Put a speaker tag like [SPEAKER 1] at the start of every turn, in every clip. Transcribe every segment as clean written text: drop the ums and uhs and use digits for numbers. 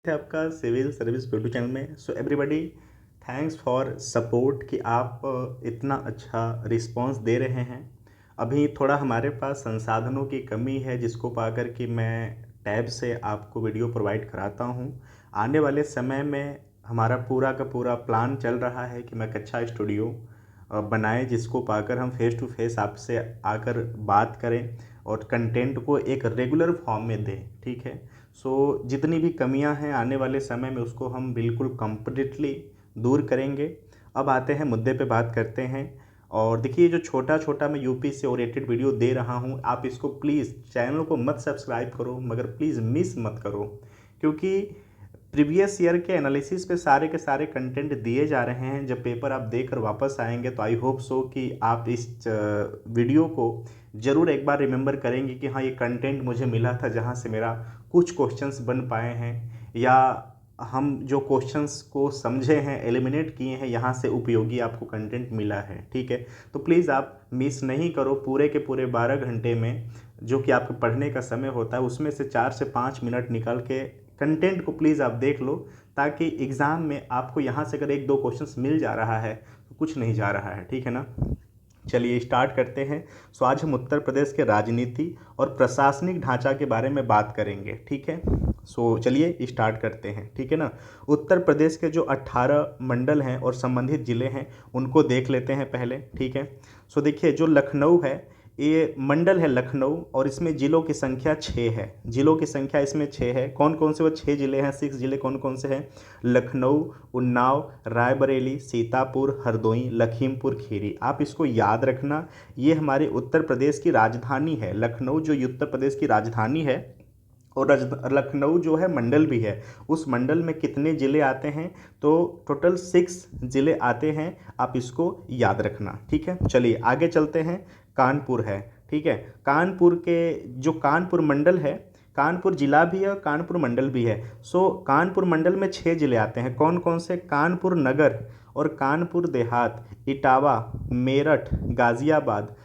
[SPEAKER 1] थे आपका civil service YouTube channel में। So everybody, thanks for support कि आप इतना अच्छा रिस्पांस दे रहे हैं। अभी थोड़ा हमारे पास संसाधनों की कमी है, जिसको पाकर कि मैं टैब से आपको वीडियो प्रोवाइड कराता हूं। आने वाले समय में हमारा पूरा का पूरा प्लान चल रहा है कि मैं एक अच्छा स्टूडियो बनाएं, जिसको पाकर हम फेस टू फेस आपसे आकर बात करें और कंटेंट को एक रेगुलर फॉर्म में दें। ठीक है। सो जितनी भी कमियां हैं आने वाले समय में उसको हम बिल्कुल कंप्लीटली दूर करेंगे। अब आते हैं मुद्दे पे बात करते हैं। और देखिए, जो छोटा छोटा मैं यूपी से ओरिएंटेड वीडियो दे रहा हूं, आप इसको प्लीज़ चैनल को मत सब्सक्राइब करो, मगर प्लीज़ मिस मत करो, क्योंकि प्रीवियस ईयर के एनालिसिस पे सारे के सारे कंटेंट दिए जा रहे हैं। जब पेपर आप देकर वापस आएंगे तो आई होप सो कि आप इस वीडियो को ज़रूर एक बार रिमेंबर करेंगे कि हाँ, ये कंटेंट मुझे मिला था, जहाँ से मेरा कुछ क्वेश्चंस बन पाए हैं, या हम जो क्वेश्चंस को समझे हैं, एलिमिनेट किए हैं, यहाँ से उपयोगी आपको कंटेंट मिला है। ठीक है। तो प्लीज़ आप मिस नहीं करो। पूरे के पूरे 12 घंटे में जो कि आपके पढ़ने का समय होता है, उसमें से 4 से 5 मिनट निकाल के कंटेंट को प्लीज़ आप देख लो, ताकि एग्ज़ाम में आपको यहाँ से अगर 1-2 क्वेश्चंस मिल जा रहा है तो कुछ नहीं जा रहा है। ठीक है ना। चलिए स्टार्ट करते हैं। सो आज हम उत्तर प्रदेश के राजनीति और प्रशासनिक ढांचा के बारे में बात करेंगे। ठीक है। सो चलिए स्टार्ट करते हैं। ठीक है ना। उत्तर प्रदेश के जो 18 मंडल हैं और संबंधित ज़िले हैं, उनको देख लेते हैं पहले। ठीक है। सो देखिए, जो लखनऊ है, ये मंडल है लखनऊ, और इसमें ज़िलों की संख्या 6 है। ज़िलों की संख्या इसमें 6 है। कौन कौन से वो 6 ज़िले हैं, 6 ज़िले कौन कौन से हैं? लखनऊ, उन्नाव, रायबरेली, सीतापुर, हरदोई, लखीमपुर खीरी। आप इसको याद रखना। ये हमारे उत्तर प्रदेश की राजधानी है। लखनऊ जो उत्तर प्रदेश की राजधानी है, और लखनऊ जो है मंडल भी है। उस मंडल में कितने ज़िले आते हैं? तो टोटल 6 ज़िले आते हैं। आप इसको याद रखना। ठीक है। चलिए आगे चलते हैं। कानपुर है। ठीक है। कानपुर के जो कानपुर मंडल है, कानपुर जिला भी है और कानपुर मंडल भी है। सो कानपुर मंडल में 6 ज़िले आते हैं। कौन कौन से? कानपुर नगर और कानपुर देहात, इटावा, मेरठ, गाज़ियाबाद,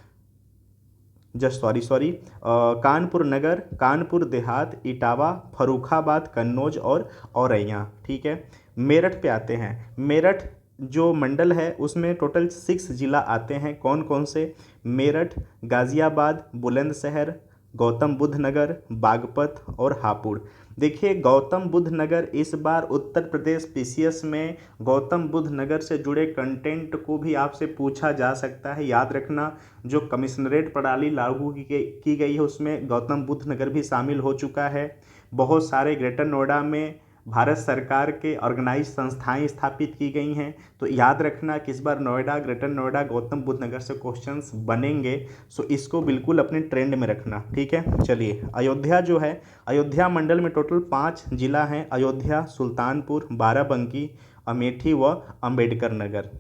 [SPEAKER 1] जस्ट सॉरी कानपुर नगर, कानपुर देहात, इटावा, फर्रुखाबाद, कन्नौज और औरैया। ठीक है। मेरठ पे आते हैं। मेरठ जो मंडल है उसमें टोटल 6 ज़िला आते हैं। कौन कौन से? मेरठ, गाज़ियाबाद, बुलंदशहर, गौतम बुद्ध नगर, बागपत और हापुड़। देखिए, गौतम बुद्ध नगर इस बार उत्तर प्रदेश पीसीएस में गौतम बुद्ध नगर से जुड़े कंटेंट को भी आपसे पूछा जा सकता है। याद रखना, जो कमिश्नरेट प्रणाली लागू की गई है उसमें गौतम बुद्ध नगर भी शामिल हो चुका है। बहुत सारे ग्रेटर नोएडा में भारत सरकार के ऑर्गेनाइज संस्थाएं स्थापित की गई हैं। तो याद रखना कि इस बार नोएडा, ग्रेटर नोएडा, गौतम बुद्ध नगर से क्वेश्चंस बनेंगे। सो इसको बिल्कुल अपने ट्रेंड में रखना। ठीक है। चलिए, अयोध्या जो है, अयोध्या मंडल में टोटल 5 जिला हैं। अयोध्या, सुल्तानपुर, बाराबंकी, अमेठी व अंबेडकर नगर।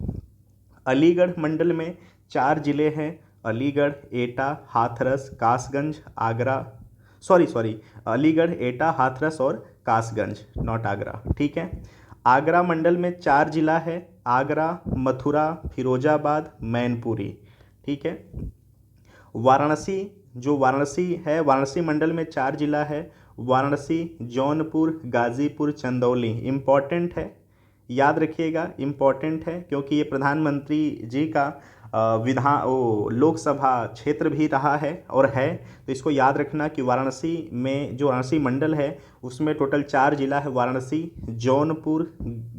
[SPEAKER 1] अलीगढ़ मंडल में 4 जिले हैं। अलीगढ़, एटा, हाथरस, कासगंज, आगरा, सॉरी अलीगढ़, एटा, हाथरस और कासगंज, नॉट आगरा। ठीक है। आगरा मंडल में 4 जिला है। आगरा, मथुरा, फिरोजाबाद, मैनपुरी। ठीक है। वाराणसी, जो वाराणसी है, वाराणसी मंडल में 4 जिला है। वाराणसी, जौनपुर, गाजीपुर, चंदौली। इम्पॉर्टेंट है, याद रखिएगा, इम्पॉर्टेंट है, क्योंकि ये प्रधानमंत्री जी का लोकसभा क्षेत्र भी रहा है और है। तो इसको याद रखना कि वाराणसी में, जो वाराणसी मंडल है, उसमें टोटल 4 जिला है। वाराणसी, जौनपुर,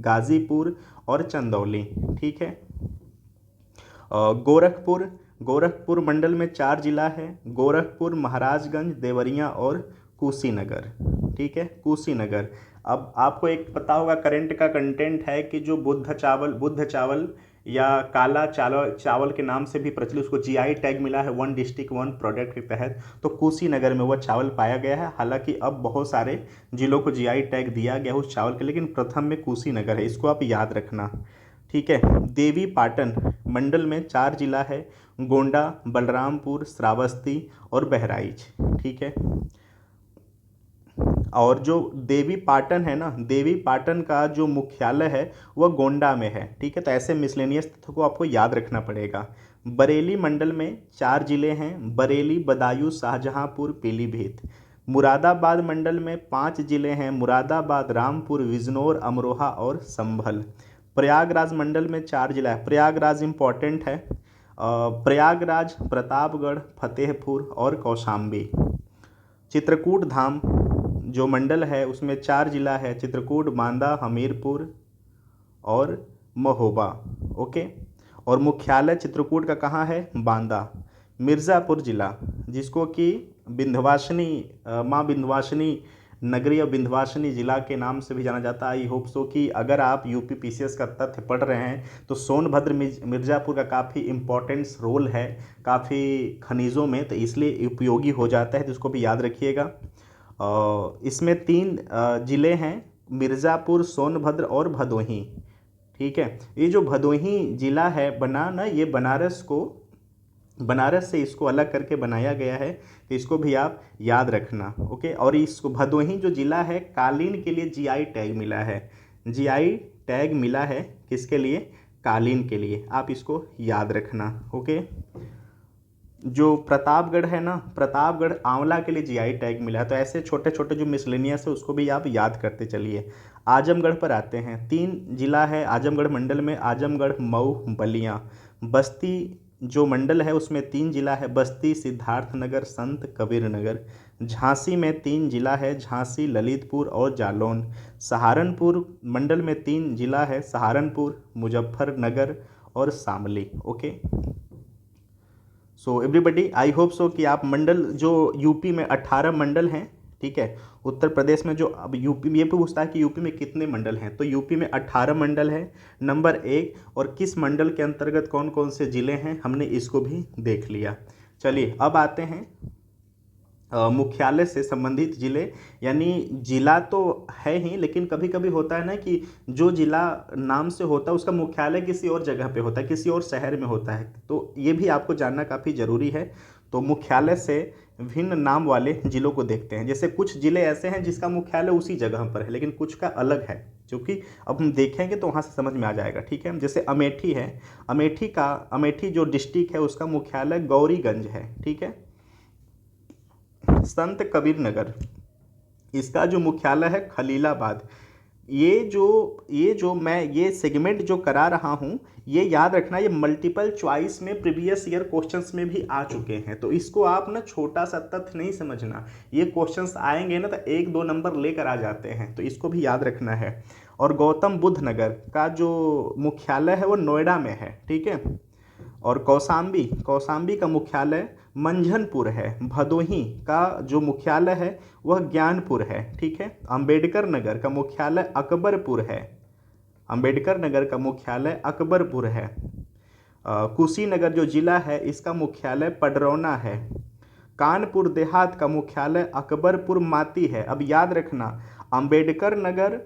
[SPEAKER 1] गाजीपुर और चंदौली। ठीक है। गोरखपुर, गोरखपुर मंडल में 4 जिला है। गोरखपुर, महाराजगंज, देवरिया और कुशीनगर। ठीक है, कुशीनगर। अब आपको एक पता होगा, करंट का कंटेंट है कि जो बुद्ध चावल या काला चावल चावल के नाम से भी प्रचलित, उसको जीआई टैग मिला है 1 डिस्ट्रिक्ट 1 प्रोडक्ट के तहत। तो कुशीनगर में वह चावल पाया गया है। हालांकि अब बहुत सारे जिलों को जीआई टैग दिया गया उस चावल के, लेकिन प्रथम में कुशीनगर है। इसको आप याद रखना। ठीक है। देवी पाटन मंडल में 4 जिला है। गोंडा, बलरामपुर, श्रावस्ती और बहराइच। ठीक है। और जो देवी पाटन है ना, देवी पाटन का जो मुख्यालय है वह गोंडा में है। ठीक है। तो ऐसे मिसलेनियस तथ्यों को आपको याद रखना पड़ेगा। बरेली मंडल में 4 जिले हैं। बरेली, बदायूं, शाहजहांपुर, पीलीभीत। मुरादाबाद मंडल में 5 जिले हैं, मुरादाबाद, रामपुर, बिजनौर, अमरोहा और संभल। प्रयागराज मंडल में 4 जिला है, प्रयागराज इंपॉर्टेंट है, प्रयागराज, प्रतापगढ़, फतेहपुर और कौशाम्बी। चित्रकूट धाम जो मंडल है उसमें 4 जिला है, चित्रकूट, बांदा, हमीरपुर और महोबा। ओके, और मुख्यालय चित्रकूट का कहाँ है? बांदा। मिर्ज़ापुर जिला जिसको कि विंध्यवासिनी माँ विंध्यवासिनी नगरी और विंध्यवासिनी जिला के नाम से भी जाना जाता है। आई होप सो कि अगर आप यूपी पीसीएस का तथ्य पढ़ रहे हैं तो सोनभद्र मिर्ज़ापुर का काफ़ी इम्पोर्टेंस रोल है काफ़ी खनिजों में, तो इसलिए उपयोगी हो जाता है, तो इसको भी याद रखिएगा। इसमें 3 ज़िले हैं, मिर्ज़ापुर, सोनभद्र और भदोही। ठीक है, ये जो भदोही ज़िला है बना ना, ये बनारस से इसको अलग करके बनाया गया है, तो इसको भी आप याद रखना। ओके, और इसको भदोही जो ज़िला है कालीन के लिए जीआई टैग मिला है, जीआई टैग मिला है किसके लिए? कालीन के लिए, आप इसको याद रखना। ओके, जो प्रतापगढ़ है ना, प्रतापगढ़ आंवला के लिए जीआई टैग मिला है, तो ऐसे छोटे छोटे जो मिसलेनियस है उसको भी आप याद करते चलिए। आजमगढ़ पर आते हैं, 3 जिला है आजमगढ़ मंडल में, आजमगढ़, मऊ, बलिया। बस्ती जो मंडल है उसमें 3 जिला है, बस्ती, सिद्धार्थनगर, संत कबीर नगर। झांसी में 3 जिला है, झांसी, ललितपुर और जालौन। सहारनपुर मंडल में 3 जिला है, सहारनपुर, मुजफ्फरनगर और Shamli. Okay, so everybody I hope so कि आप मंडल जो यूपी में 18 मंडल हैं, ठीक है, उत्तर प्रदेश में जो अब यूपी ये पूछता है कि यूपी में कितने मंडल हैं, तो यूपी में 18 मंडल है नंबर 1, और किस मंडल के अंतर्गत कौन कौन से ज़िले हैं हमने इसको भी देख लिया। चलिए अब आते हैं मुख्यालय से संबंधित ज़िले, यानी ज़िला तो है ही लेकिन कभी कभी होता है ना कि जो ज़िला नाम से होता है उसका मुख्यालय किसी और जगह पे होता है, किसी और शहर में होता है, तो ये भी आपको जानना काफ़ी ज़रूरी है। तो मुख्यालय से भिन्न नाम वाले ज़िलों को देखते हैं। जैसे कुछ ज़िले ऐसे हैं जिसका मुख्यालय उसी जगह पर है लेकिन कुछ का अलग है, जो कि अब हम देखेंगे तो वहाँ से समझ में आ जाएगा। ठीक है, जैसे अमेठी है, अमेठी जो डिस्ट्रिक्ट है उसका मुख्यालय गौरीगंज है। ठीक है, संत कबीर नगर इसका जो मुख्यालय है खलीलाबाद। ये जो मैं ये सेगमेंट जो करा रहा हूँ ये याद रखना, ये मल्टीपल चॉइस में प्रीवियस ईयर क्वेश्चंस में भी आ चुके हैं, तो इसको आप ना छोटा सा तथ्य नहीं समझना, ये क्वेश्चंस आएंगे ना तो 1-2 नंबर लेकर आ जाते हैं, तो इसको भी याद रखना है। और गौतम बुद्ध नगर का जो मुख्यालय है वो नोएडा में है। ठीक है, और कौशाम्बी का मुख्यालय मंझनपुर है। भदोही का जो मुख्यालय है वह ज्ञानपुर है। ठीक है, अंबेडकर नगर का मुख्यालय अकबरपुर है, अंबेडकर नगर का मुख्यालय अकबरपुर है। कुशीनगर जो जिला है इसका मुख्यालय पडरौना है। कानपुर देहात का मुख्यालय अकबरपुर माती है। अब याद रखना, अंबेडकर नगर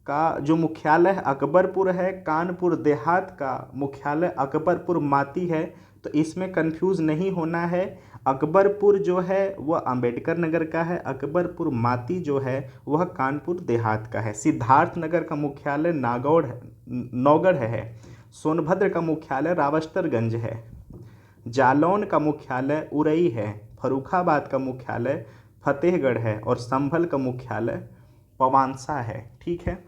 [SPEAKER 1] का जो मुख्यालय है अकबरपुर है, कानपुर देहात का मुख्यालय अकबरपुर माती है, तो इसमें कंफ्यूज नहीं होना है। अकबरपुर जो है वह अंबेडकर नगर का है, अकबरपुर माती जो है वह कानपुर देहात का है। सिद्धार्थनगर का मुख्यालय नौगढ़ है। सोनभद्र का मुख्यालय रावस्टरगंज है। जालौन का मुख्यालय उरई है। फर्रुखाबाद का मुख्यालय फतेहगढ़ है और संभल का मुख्यालय पवांसा है। ठीक है,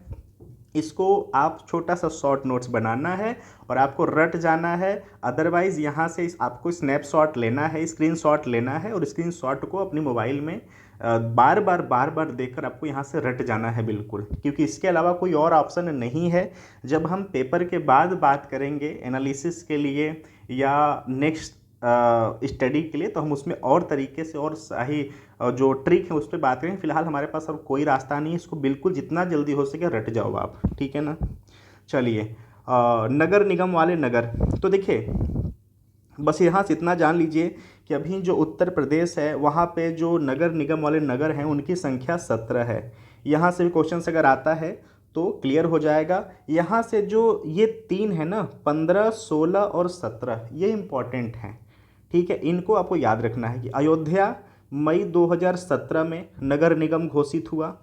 [SPEAKER 1] इसको आप छोटा सा शॉर्ट नोट्स बनाना है और आपको रट जाना है, अदरवाइज़ यहाँ से आपको स्नैपशॉट लेना है, स्क्रीनशॉट लेना है और स्क्रीनशॉट को अपनी मोबाइल में बार बार देखकर आपको यहाँ से रट जाना है बिल्कुल, क्योंकि इसके अलावा कोई और ऑप्शन नहीं है। जब हम पेपर के बाद बात करेंगे एनालिसिस के लिए या नेक्स्ट स्टडी के लिए, तो हम उसमें और तरीके से और सही जो ट्रिक है उस पर बात करेंगे। फिलहाल हमारे पास अब कोई रास्ता नहीं है, इसको बिल्कुल जितना जल्दी हो सके रट जाओ आप। ठीक है ना, चलिए नगर निगम वाले नगर, तो देखिए बस यहाँ से इतना जान लीजिए कि अभी जो उत्तर प्रदेश है वहाँ पे जो नगर निगम वाले नगर हैं उनकी संख्या 17 है। यहाँ से भी क्वेश्चन अगर आता है तो क्लियर हो जाएगा। यहाँ से जो ये 3 है ना, 15, 16 और 17, ये इम्पॉर्टेंट हैं। ठीक है, इनको आपको याद रखना है कि अयोध्या मई 2017 में नगर निगम घोषित हुआ,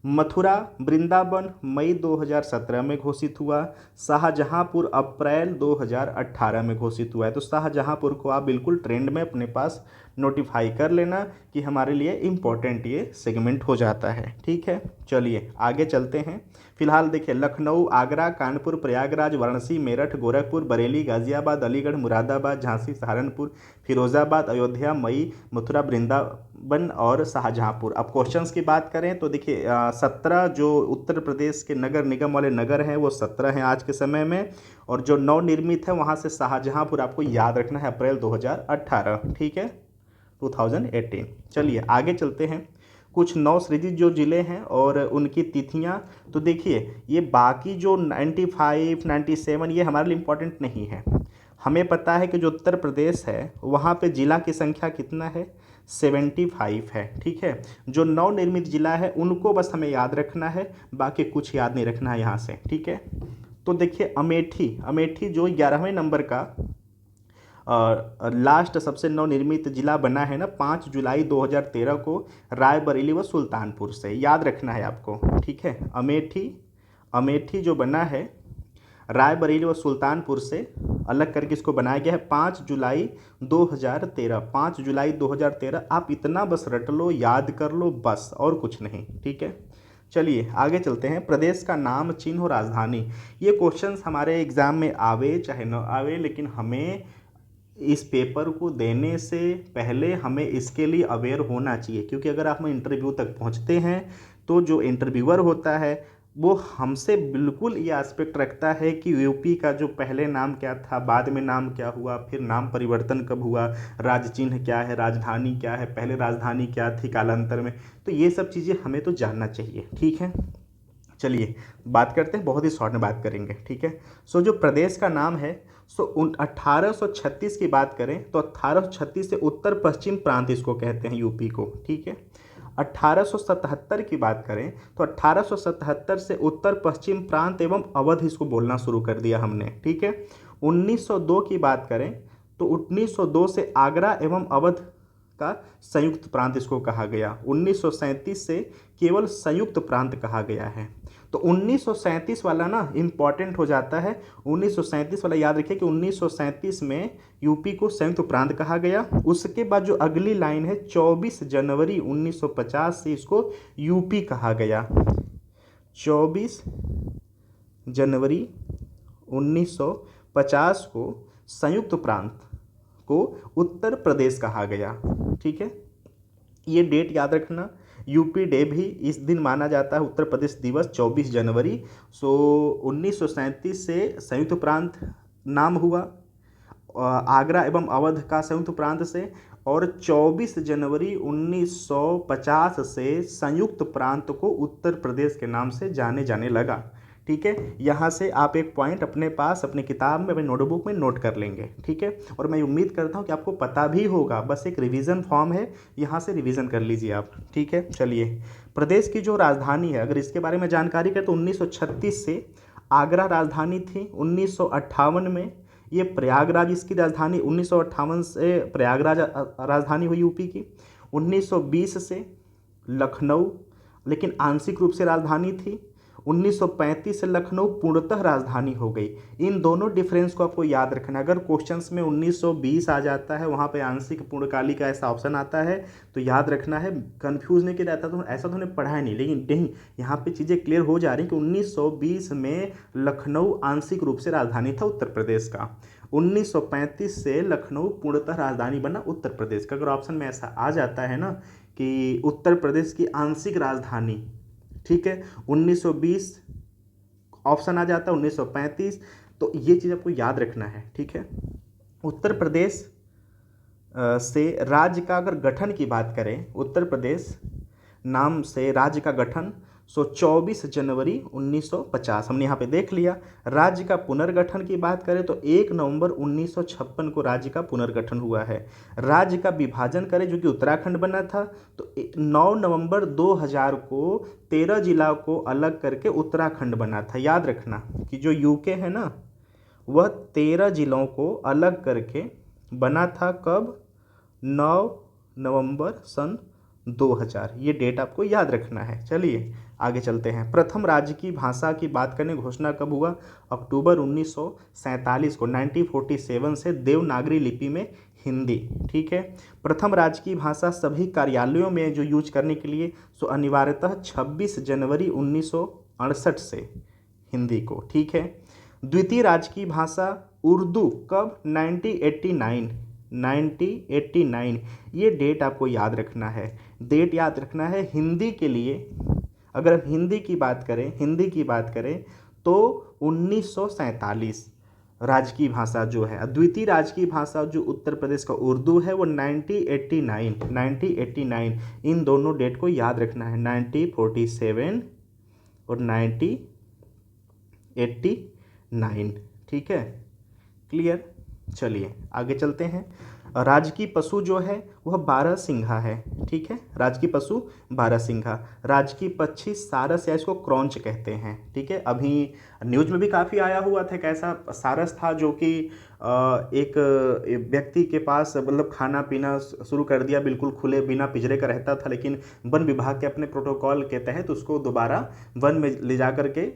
[SPEAKER 1] मथुरा वृंदावन मई 2017 में घोषित हुआ, शाहजहांपुर अप्रैल 2018 में घोषित हुआ है। तो शाहजहांपुर को आप बिल्कुल ट्रेंड में अपने पास नोटिफाई कर लेना कि हमारे लिए इम्पोर्टेंट ये सेगमेंट हो जाता है। ठीक है, चलिए आगे चलते हैं। फिलहाल देखिए, लखनऊ, आगरा, कानपुर, प्रयागराज, वाराणसी, मेरठ, गोरखपुर, बरेली, गाजियाबाद, अलीगढ़, मुरादाबाद, झांसी, सहारनपुर, फिरोजाबाद, अयोध्या, मई, मथुरा, वृंदावन और शाहजहाँपुर। अब क्वेश्चंस की बात करें तो देखिए 17 जो उत्तर प्रदेश के नगर निगम वाले नगर हैं वो 17 हैं आज के समय में, और जो नवनिर्मित है वहाँ से शाहजहाँपुर आपको याद रखना है, अप्रैल 2018। ठीक है, 2018। चलिए आगे चलते हैं। कुछ नव सृजित जो ज़िले हैं और उनकी तिथियां, तो देखिए ये बाकी जो 95, 97 ये हमारे लिए इम्पोर्टेंट नहीं है। हमें पता है कि जो उत्तर प्रदेश है वहाँ पे ज़िला की संख्या कितना है, 75 है। ठीक है, जो नवनिर्मित ज़िला है उनको बस हमें याद रखना है, बाकी कुछ याद नहीं रखना है यहाँ से। ठीक है, तो देखिए अमेठी जो 11वें नंबर का लास्ट सबसे नवनिर्मित जिला बना है ना 5 जुलाई 2013 को, रायबरेली व सुल्तानपुर से, याद रखना है आपको। ठीक है, अमेठी जो बना है रायबरेली व सुल्तानपुर से अलग करके इसको बनाया गया है 5 जुलाई 2013। 5 जुलाई 2013, आप इतना बस रट लो, याद कर लो बस, और कुछ नहीं। ठीक है, चलिए आगे चलते हैं। प्रदेश का नाम, चिन्ह और राजधानी, ये क्वेश्चंस हमारे एग्जाम में आवे चाहे न आवे, लेकिन हमें इस पेपर को देने से पहले हमें इसके लिए अवेयर होना चाहिए, क्योंकि अगर आप इंटरव्यू तक पहुंचते हैं तो जो इंटरव्यूअर होता है वो हमसे बिल्कुल ये एस्पेक्ट रखता है कि यूपी का जो पहले नाम क्या था, बाद में नाम क्या हुआ, फिर नाम परिवर्तन कब हुआ, राज चिन्ह क्या है, राजधानी क्या है, पहले राजधानी क्या थी कालांतर में, तो ये सब चीज़ें हमें तो जानना चाहिए। ठीक है, चलिए बात करते हैं, बहुत ही शॉर्ट में बात करेंगे। ठीक है, सो जो प्रदेश का नाम है, सो 1836 की बात करें तो 1836 से उत्तर पश्चिम प्रांत इसको कहते हैं यूपी को। ठीक है, 1877 की बात करें तो 1877 से उत्तर पश्चिम प्रांत एवं अवध इसको बोलना शुरू कर दिया हमने। ठीक है, 1902 की बात करें तो 1902 से आगरा एवं अवध का संयुक्त प्रांत इसको कहा गया। 1937 से केवल संयुक्त प्रांत कहा गया है। तो 1937 वाला ना इम्पॉर्टेंट हो जाता है। 1937 वाला याद रखिए कि 1937 में यूपी को संयुक्त प्रांत कहा गया। उसके बाद जो अगली लाइन है 24 जनवरी 1950 से इसको यूपी कहा गया। 24 जनवरी 1950 को संयुक्त प्रांत को उत्तर प्रदेश कहा गया। ठीक है, ये डेट याद रखना। यूपी डे भी इस दिन माना जाता है, उत्तर प्रदेश दिवस 24 जनवरी। सो 1937 से संयुक्त प्रांत नाम हुआ आगरा एवं अवध का संयुक्त प्रांत से, और 24 जनवरी 1950 से संयुक्त प्रांत को उत्तर प्रदेश के नाम से जाने लगा। ठीक है, यहाँ से आप एक पॉइंट अपने पास अपने किताब में, अपने नोटबुक में नोट कर लेंगे। ठीक है, और मैं उम्मीद करता हूँ कि आपको पता भी होगा, बस एक रिवीजन फॉर्म है, यहाँ से रिवीजन कर लीजिए आप। ठीक है, चलिए प्रदेश की जो राजधानी है अगर इसके बारे में जानकारी करें तो 1936 से आगरा राजधानी थी। 1958 में ये प्रयागराज इसकी राजधानी, 1958 से प्रयागराज राजधानी हुई यूपी की। 1920 से लखनऊ, लेकिन आंशिक रूप से राजधानी थी। 1935 से लखनऊ पूर्णतः राजधानी हो गई। इन दोनों डिफरेंस को आपको याद रखना। अगर क्वेश्चंस में 1920 आ जाता है, वहाँ पे आंशिक पूर्णकालिक का ऐसा ऑप्शन आता है, तो याद रखना है, कंफ्यूज नहीं किया जाता। तो ऐसा तो उन्हें पढ़ा नहीं, लेकिन नहीं, यहाँ पे चीज़ें क्लियर हो जा रही कि 1920 में लखनऊ आंशिक रूप से राजधानी था उत्तर प्रदेश का। 1935 से लखनऊ पूर्णतः राजधानी बना उत्तर प्रदेश का। अगर ऑप्शन में ऐसा आ जाता है ना कि उत्तर प्रदेश की आंशिक राजधानी, ठीक है, 1920 ऑप्शन आ जाता है, 1935, तो ये चीज़ आपको याद रखना है। ठीक है, उत्तर प्रदेश से राज्य का अगर गठन की बात करें, उत्तर प्रदेश नाम से राज्य का गठन 24 जनवरी 1950 हमने यहाँ पे देख लिया। राज्य का पुनर्गठन की बात करें तो 1 नवंबर 1956 को राज्य का पुनर्गठन हुआ है। राज्य का विभाजन करें जो कि उत्तराखंड बना था, तो 9 नवंबर 2000 को 13 जिला को अलग करके उत्तराखंड बना था। याद रखना कि जो यूके है ना वह 13 जिलों को अलग करके बना था। कब? 9 नवंबर सन 2000। ये डेट आपको याद रखना है। चलिए आगे चलते हैं। प्रथम राज्य की भाषा की बात करें, घोषणा कब हुआ? अक्टूबर 1947 को 1947 से देवनागरी लिपि में हिंदी। ठीक है। प्रथम राजकीय भाषा सभी कार्यालयों में जो यूज करने के लिए सो अनिवार्यतः 26 जनवरी 1968 से हिंदी को। ठीक है। द्वितीय राजकीय भाषा उर्दू कब? 1989। 1989 ये डेट आपको याद रखना है। डेट याद रखना है हिंदी के लिए। अगर हम हिंदी की बात करें तो 1947 राजकीय भाषा जो है। द्वितीय राजकीय भाषा जो उत्तर प्रदेश का उर्दू है वो 1989 इन दोनों डेट को याद रखना है। 1947 और 1989। ठीक है, क्लियर। चलिए आगे चलते हैं। राजकीय पशु जो है वह बारहसिंघा है। ठीक है, राजकीय पशु बारहसिंघा। राजकीय पक्षी सारस या इसको क्रॉन्च कहते हैं। ठीक है, अभी न्यूज में भी काफ़ी आया हुआ था कि ऐसा सारस था जो कि एक व्यक्ति के पास मतलब खाना पीना शुरू कर दिया, बिल्कुल खुले बिना पिंजरे का रहता था, लेकिन वन विभाग के अपने प्रोटोकॉल के तहत उसको दोबारा वन में ले जा करके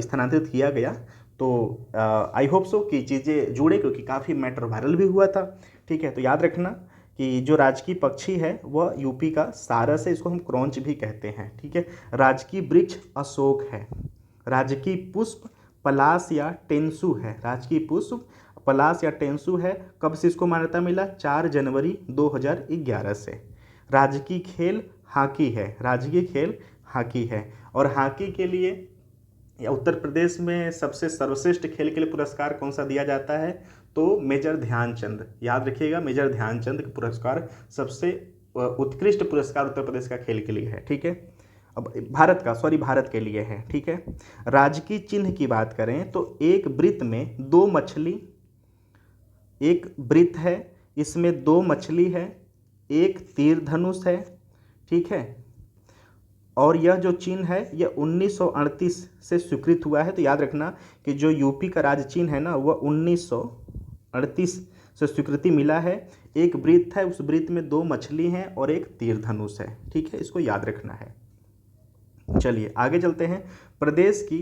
[SPEAKER 1] स्थानांतरित किया गया। तो आई होप सो कि चीज़ें जुड़े, क्योंकि काफ़ी मैटर वायरल भी हुआ था। ठीक है, तो याद रखना कि जो राजकीय पक्षी है वह यूपी का सारस है, इसको हम क्रॉन्च भी कहते हैं। ठीक है। राजकीय वृक्ष अशोक है। राजकीय पुष्प पलाश या टेंसू है। राजकीय पुष्प पलाश या टेंसू है। कब से इसको मान्यता मिला? 4 जनवरी 2011 से। राजकीय खेल हॉकी है। राजकीय खेल हॉकी है। और हॉकी के लिए या उत्तर प्रदेश में सबसे सर्वश्रेष्ठ खेल के लिए पुरस्कार कौन सा दिया जाता है? तो मेजर ध्यानचंद। याद रखिएगा, मेजर ध्यानचंद का पुरस्कार सबसे उत्कृष्ट पुरस्कार उत्तर प्रदेश का खेल के लिए है। ठीक है, अब भारत के लिए है। ठीक है। राजकीय चिन्ह की बात करें तो एक वृत्त में 2 मछली, एक वृत्त है इसमें 2 मछली है, एक तीर धनुष है। ठीक है, और यह जो चिन्ह है यह 1938 से स्वीकृत हुआ है। तो याद रखना कि जो यूपी का राज्य चिन्ह है ना वह 1938 से स्वीकृति मिला है। एक वृत्त है, उस वृत्त में 2 मछली हैं और एक तीर धनुष है। ठीक है, इसको याद रखना है। चलिए आगे चलते हैं। प्रदेश की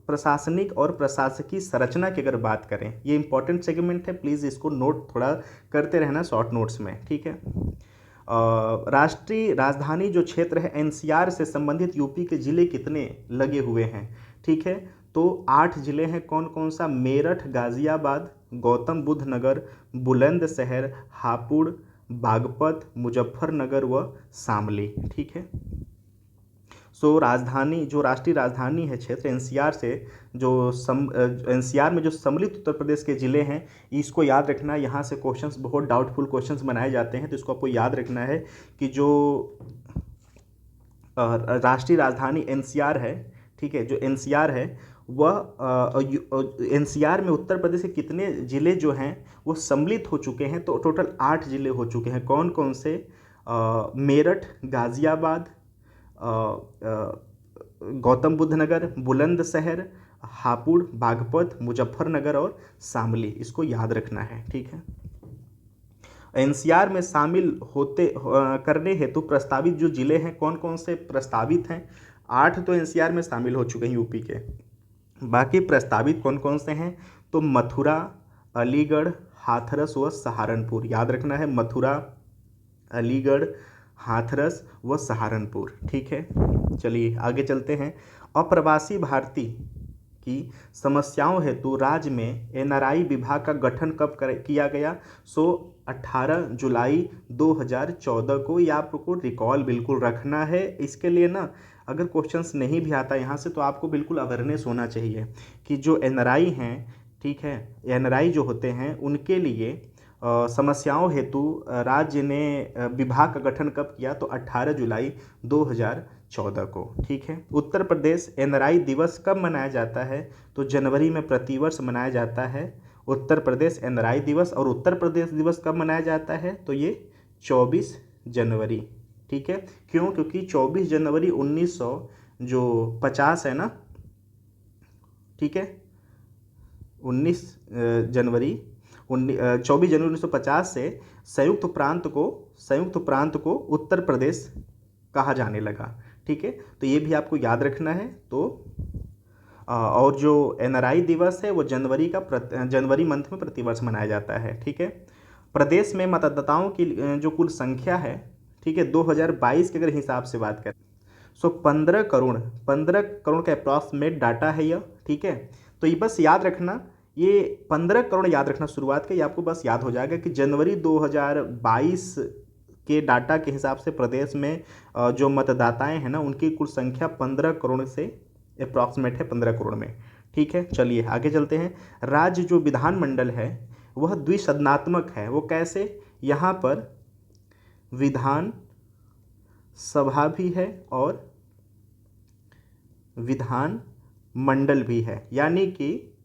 [SPEAKER 1] प्रशासनिक और प्रशासकीय संरचना की अगर बात करें, ये इंपॉर्टेंट सेगमेंट है, प्लीज़ इसको नोट थोड़ा करते रहना शॉर्ट नोट्स में। ठीक है। राष्ट्रीय राजधानी जो क्षेत्र है एनसीआर से संबंधित यूपी के ज़िले कितने लगे हुए हैं? ठीक है, तो 8 ज़िले हैं। कौन कौन सा? मेरठ, गाज़ियाबाद, गौतम बुद्ध नगर, बुलंदशहर, हापुड़, बागपत, मुजफ्फरनगर व शामली। ठीक है। सो राजधानी जो राष्ट्रीय राजधानी है क्षेत्र एनसीआर से जो एनसीआर में जो सम्मिलित उत्तर प्रदेश के ज़िले हैं, इसको याद रखना। यहाँ से क्वेश्चंस बहुत डाउटफुल क्वेश्चंस बनाए जाते हैं, तो इसको आपको याद रखना है कि जो राष्ट्रीय राजधानी एनसीआर है, ठीक है, जो एनसीआर है वह एनसीआर में उत्तर प्रदेश के कितने ज़िले जो हैं वो सम्मिलित हो चुके हैं? तो टोटल 8 ज़िले हो चुके हैं। कौन कौन से? मेरठ, गाज़ियाबाद, गौतम बुद्ध नगर, बुलंदशहर, हापुड़, बागपत, मुजफ्फरनगर और शामली। इसको याद रखना है। ठीक है। एनसीआर में शामिल करने हेतु प्रस्तावित जो जिले हैं, कौन कौन से प्रस्तावित हैं? 8 तो एनसीआर में शामिल हो चुके हैं यूपी के। बाकी प्रस्तावित कौन कौन से हैं? तो मथुरा, अलीगढ़, हाथरस व सहारनपुर। याद रखना है, मथुरा, अलीगढ़, हाथरस व सहारनपुर। ठीक है। चलिए आगे चलते हैं। अप्रवासी भारतीय की समस्याओं हेतु राज्य में एनआरआई विभाग का गठन कब किया गया? 18 जुलाई 2014 को। ये आपको रिकॉल बिल्कुल रखना है। इसके लिए ना अगर क्वेश्चंस नहीं भी आता यहाँ से तो आपको बिल्कुल अवेयरनेस होना चाहिए कि जो एनआरआई हैं, ठीक है, एनआरआई जो होते हैं उनके लिए समस्याओं हेतु राज्य ने विभाग का गठन कब किया? तो 18 जुलाई 2014 को। ठीक है। उत्तर प्रदेश एनआरआई दिवस कब मनाया जाता है? तो जनवरी में प्रतिवर्ष मनाया जाता है उत्तर प्रदेश एनआरआई दिवस। और उत्तर प्रदेश दिवस कब मनाया जाता है? तो ये 24 जनवरी। ठीक है। क्यों? क्योंकि 24 जनवरी 1950 है ना, ठीक है, 24 जनवरी 1950 से संयुक्त प्रांत को उत्तर प्रदेश कहा जाने लगा। ठीक है, तो ये भी आपको याद रखना है। तो और जो एनआरआई दिवस है वो जनवरी मंथ में प्रतिवर्ष मनाया जाता है। ठीक है। प्रदेश में मतदाताओं की जो कुल संख्या है, ठीक है, 2022 के अगर हिसाब से बात करें सो 15 करोड़ का अप्रॉक्सीमेट डाटा है यह, ठीक है। तो ये बस याद रखना, ये 15 करोड़ याद रखना शुरुआत के, ये आपको बस याद हो जाएगा कि जनवरी 2022 के डाटा के हिसाब से प्रदेश में जो मतदाताएं हैं ना उनकी कुल संख्या 15 करोड़ से अप्रॉक्सीमेट है, 15 करोड़ में, ठीक है। चलिए आगे चलते हैं। राज्य जो विधानमंडल है वह द्विसदनात्मक है। वो कैसे? यहाँ पर विधान सभा भी है और विधान मंडल भी है, यानी कि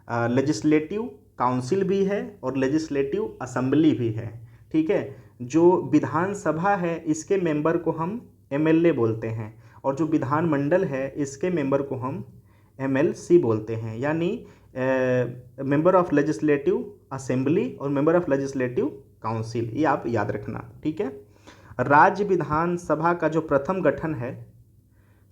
[SPEAKER 1] लेजिस्लेटिव काउंसिल भी है और लेजिस्लेटिव असेंबली भी है, ठीक है। जो विधानसभा है इसके मेंबर को हम एमएलए बोलते हैं और जो विधानमंडल है इसके मेंबर को हम एमएलसी बोलते हैं, यानी मेंबर ऑफ लेजिस्लेटिव असेंबली और मेंबर ऑफ लेजिस्लेटिव काउंसिल, ये आप याद रखना, ठीक है। राज्य विधानसभा का जो प्रथम गठन है,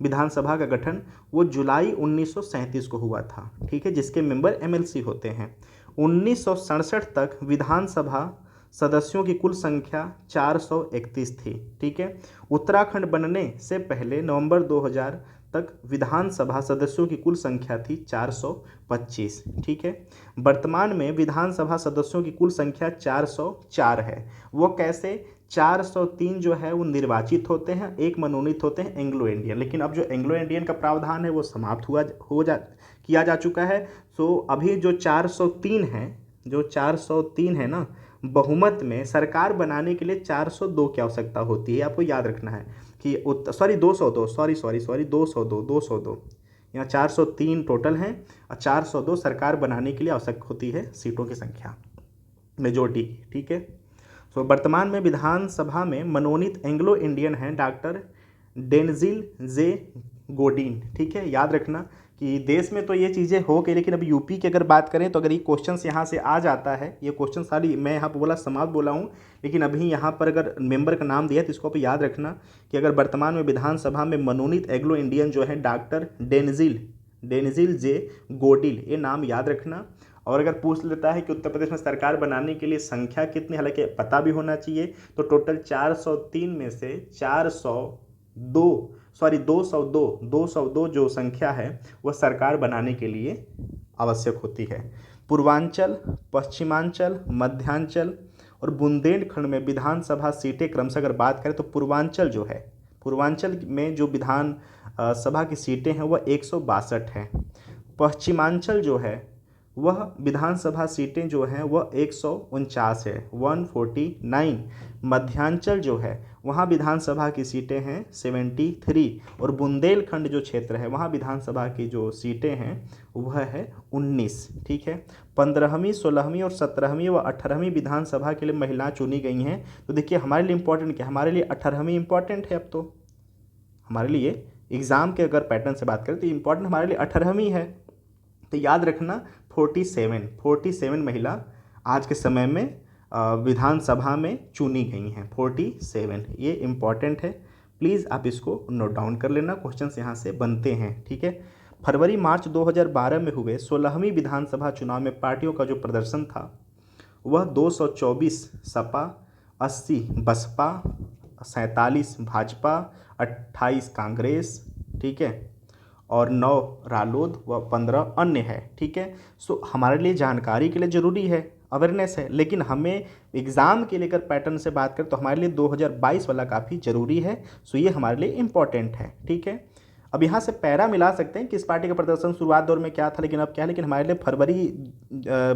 [SPEAKER 1] विधानसभा का गठन वो जुलाई 1937 को हुआ था, ठीक है, जिसके मेंबर एमएलसी होते हैं। 1967 तक विधानसभा सदस्यों की कुल संख्या 431 थी, ठीक है। उत्तराखंड बनने से पहले नवंबर 2000 तक विधानसभा सदस्यों की कुल संख्या थी 425, ठीक है। वर्तमान में विधानसभा सदस्यों की कुल संख्या 404 है। वो कैसे? 403 जो है वो निर्वाचित होते हैं, एक मनोनीत होते हैं एंग्लो इंडियन, लेकिन अब जो एंग्लो इंडियन का प्रावधान है वो समाप्त किया जा चुका है। सो अभी जो 403 है, जो 403 है ना, बहुमत में सरकार बनाने के लिए 402 की आवश्यकता होती है। आपको याद रखना है कि 202 यहाँ 403 टोटल हैं और 402 सरकार बनाने के लिए आवश्यक होती है सीटों की संख्या, मेजोरिटी, ठीक है। सो वर्तमान में विधानसभा में मनोनीत एंग्लो इंडियन हैं डॉक्टर डेनजिल जे गोडीन, ठीक है। याद रखना कि देश में तो ये चीज़ें हो गई, लेकिन अब यूपी की अगर बात करें तो अगर ये क्वेश्चंस यहाँ से आ जाता है, ये क्वेश्चन सारी मैं यहाँ पर बोला समाप्त बोला हूँ, लेकिन अभी यहाँ पर अगर मेंबर का नाम दिया तो इसको आप याद रखना कि अगर वर्तमान में विधानसभा में मनोनीत एंग्लो इंडियन जो है डॉक्टर डेनजिल जे गोडिल, ये नाम याद रखना। और अगर पूछ लेता है कि उत्तर प्रदेश में सरकार बनाने के लिए संख्या कितनी, हालांकि पता भी होना चाहिए, तो टोटल 403 में से 202 जो संख्या है वह सरकार बनाने के लिए आवश्यक होती है। पूर्वांचल, पश्चिमांचल, मध्यांचल और बुंदेलखंड में विधानसभा सीटें क्रमशः अगर बात करें तो पूर्वांचल में जो विधान सभा की सीटें हैं वह 162 हैं। पश्चिमांचल जो है वह विधानसभा सीटें जो हैं वह 149 है, 149। मध्यांचल जो है वहाँ विधानसभा की सीटें हैं 73 और बुंदेलखंड जो क्षेत्र है वहाँ विधानसभा की जो सीटें हैं वह है 19, ठीक है। 15वीं, 16वीं और 17वीं व 18वीं विधानसभा के लिए महिलाएं चुनी गई हैं। तो देखिए हमारे लिए इम्पोर्टेंट क्या है, हमारे लिए 18वीं इम्पॉर्टेंट है। अब तो हमारे लिए एग्ज़ाम के अगर पैटर्न से बात करें तो इम्पॉर्टेंट हमारे लिए 18वीं है। तो याद रखना 47 महिला आज के समय में विधानसभा में चुनी गई हैं, 47, ये इम्पॉर्टेंट है, प्लीज़ आप इसको नोट डाउन कर लेना, क्वेश्चंस यहाँ से बनते हैं, ठीक है। फरवरी मार्च 2012 में हुए 16वीं विधानसभा चुनाव में पार्टियों का जो प्रदर्शन था वह 224 सपा, 80 बसपा, 47 भाजपा, 28 कांग्रेस, ठीक है, और 9 रालोद व 15 अन्य है, ठीक है। सो हमारे लिए जानकारी के लिए ज़रूरी है, अवेयरनेस है, लेकिन हमें एग्ज़ाम के लेकर पैटर्न से बात करें तो हमारे लिए 2022 वाला काफ़ी ज़रूरी है। सो ये हमारे लिए इम्पॉर्टेंट है, ठीक है। अब यहाँ से पैरा मिला सकते हैं किस पार्टी का प्रदर्शन शुरुआत दौर में क्या था, लेकिन अब क्या है, लेकिन हमारे लिए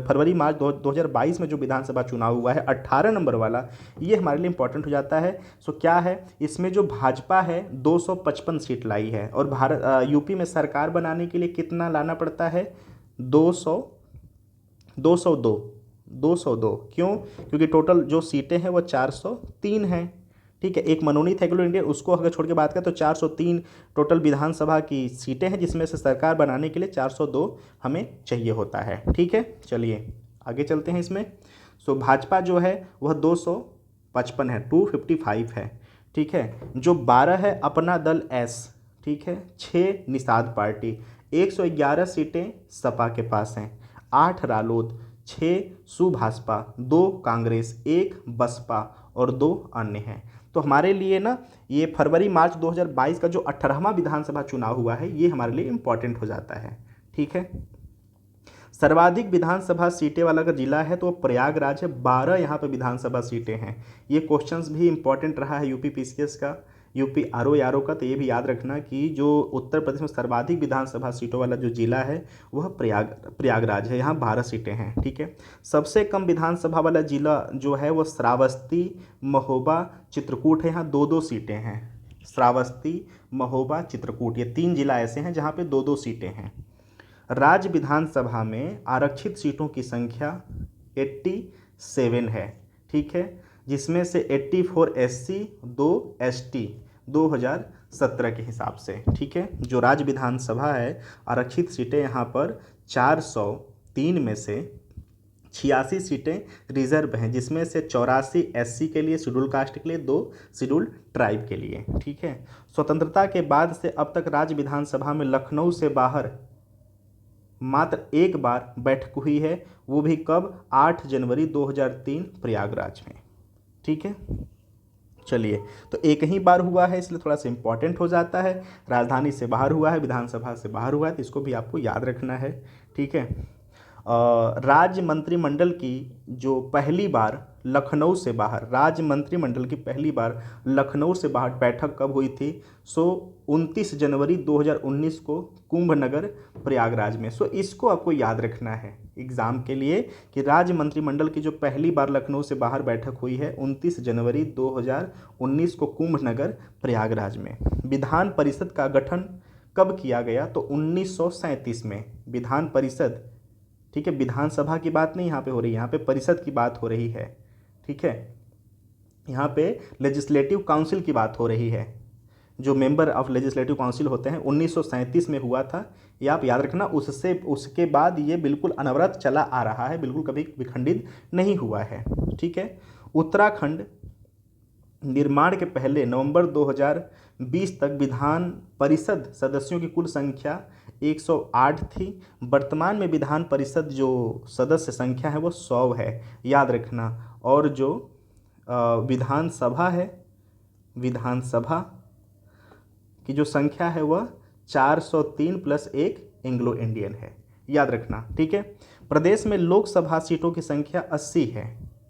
[SPEAKER 1] फरवरी मार्च 2022 में जो विधानसभा चुनाव हुआ है 18 नंबर वाला, ये हमारे लिए इम्पोर्टेंट हो जाता है। सो क्या है, इसमें जो भाजपा है 255 सीट लाई है और यूपी में सरकार बनाने के लिए कितना लाना पड़ता है, 202। क्यों? क्योंकि टोटल जो सीटें हैं वो 403 हैं, ठीक है। एक मनोनीत एंग्लो इंडियन उसको अगर छोड़ के बात करें तो 403 टोटल विधानसभा की सीटें हैं, जिसमें से सरकार बनाने के लिए 402 हमें चाहिए होता है, ठीक है। चलिए आगे चलते हैं इसमें। सो भाजपा जो है वह 255 है, 255 है, ठीक है। जो 12 है अपना दल एस, ठीक है, 6 निषाद पार्टी, 111 सीटें सपा के पास हैं, 8 रालोद, 6 सुभाषपा, 2 कांग्रेस, 1 बसपा और 2 अन्य हैं। तो हमारे लिए ना ये फरवरी मार्च 2022 का जो 18वां विधानसभा चुनाव हुआ है ये हमारे लिए इम्पॉर्टेंट हो जाता है। ठीक है, सर्वाधिक विधानसभा सीटें वाला अगर जिला है तो प्रयागराज है, 12 यहाँ पे विधानसभा सीटें हैं। ये क्वेश्चंस भी इंपॉर्टेंट रहा है यूपी पीसीएस का, यूपी आरओ का, तो ये भी याद रखना कि जो उत्तर प्रदेश में सर्वाधिक विधानसभा सीटों वाला जो जिला है वह प्रयागराज है, यहाँ 12 सीटें हैं। ठीक है, सबसे कम विधानसभा वाला जिला जो है वह श्रावस्ती, महोबा, चित्रकूट है, यहाँ 2-2 सीटें हैं। श्रावस्ती, महोबा, चित्रकूट, ये 3 जिला ऐसे हैं जहाँ पे 2-2 सीटें हैं। राज्य विधानसभा में आरक्षित सीटों की संख्या 87 है। ठीक है, जिसमें से 84 एससी, 2 एसटी 2017 के हिसाब से। ठीक है, जो राज्य विधानसभा है आरक्षित सीटें यहाँ पर 403 में से 86 सीटें रिजर्व हैं, जिसमें से 84 एससी के लिए, शेड्यूल कास्ट के लिए, 2 शेड्यूल ट्राइब के लिए। ठीक है, स्वतंत्रता के बाद से अब तक राज्य विधानसभा में लखनऊ से बाहर मात्र एक बार बैठक हुई है, वो भी कब? 8 जनवरी 2003 प्रयागराज में। ठीक है, चलिए, तो एक ही बार हुआ है इसलिए थोड़ा सा इंपॉर्टेंट हो जाता है। राजधानी से बाहर हुआ है, विधानसभा से बाहर हुआ है, तो इसको भी आपको याद रखना है। ठीक है, राज्य मंत्रिमंडल की जो पहली बार लखनऊ से बाहर, राज्य मंत्रिमंडल की पहली बार लखनऊ से बाहर बैठक कब हुई थी? 29 जनवरी 2019 को कुंभनगर प्रयागराज में। इसको आपको याद रखना है एग्जाम के लिए कि राज्य मंत्रिमंडल की जो पहली बार लखनऊ से बाहर बैठक हुई है 29 जनवरी 2019 को कुंभनगर प्रयागराज में। विधान परिषद का गठन कब किया गया? तो 1937 में विधान परिषद। ठीक है, विधानसभा की बात नहीं यहाँ पे हो रही, यहाँ पे परिषद की बात हो रही है। ठीक है, यहाँ पे लेजिस्लेटिव काउंसिल की बात हो रही है, जो मेंबर ऑफ लेजिस्लेटिव काउंसिल होते हैं। 1937 में हुआ था, ये आप याद रखना। उसके बाद ये बिल्कुल अनवरत चला आ रहा है, बिल्कुल कभी विखंडित नहीं हुआ है। ठीक है, उत्तराखंड निर्माण के पहले नवंबर 2020 तक विधान परिषद सदस्यों की कुल संख्या 108 थी। वर्तमान में विधान परिषद जो सदस्य संख्या है वो 100 है, याद रखना। और जो विधानसभा है, विधानसभा की जो संख्या है वह 403 प्लस 1 एंग्लो इंडियन है, याद रखना। ठीक है, प्रदेश में लोकसभा सीटों की संख्या 80 है।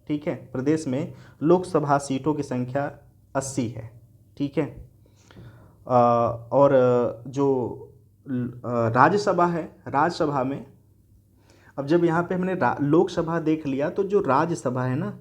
[SPEAKER 1] ठीक है, प्रदेश में लोकसभा सीटों की संख्या 80 है। ठीक है, और जो राज्यसभा है, राज्यसभा में अब जब यहाँ पे हमने लोकसभा देख लिया तो जो राज्यसभा है ना,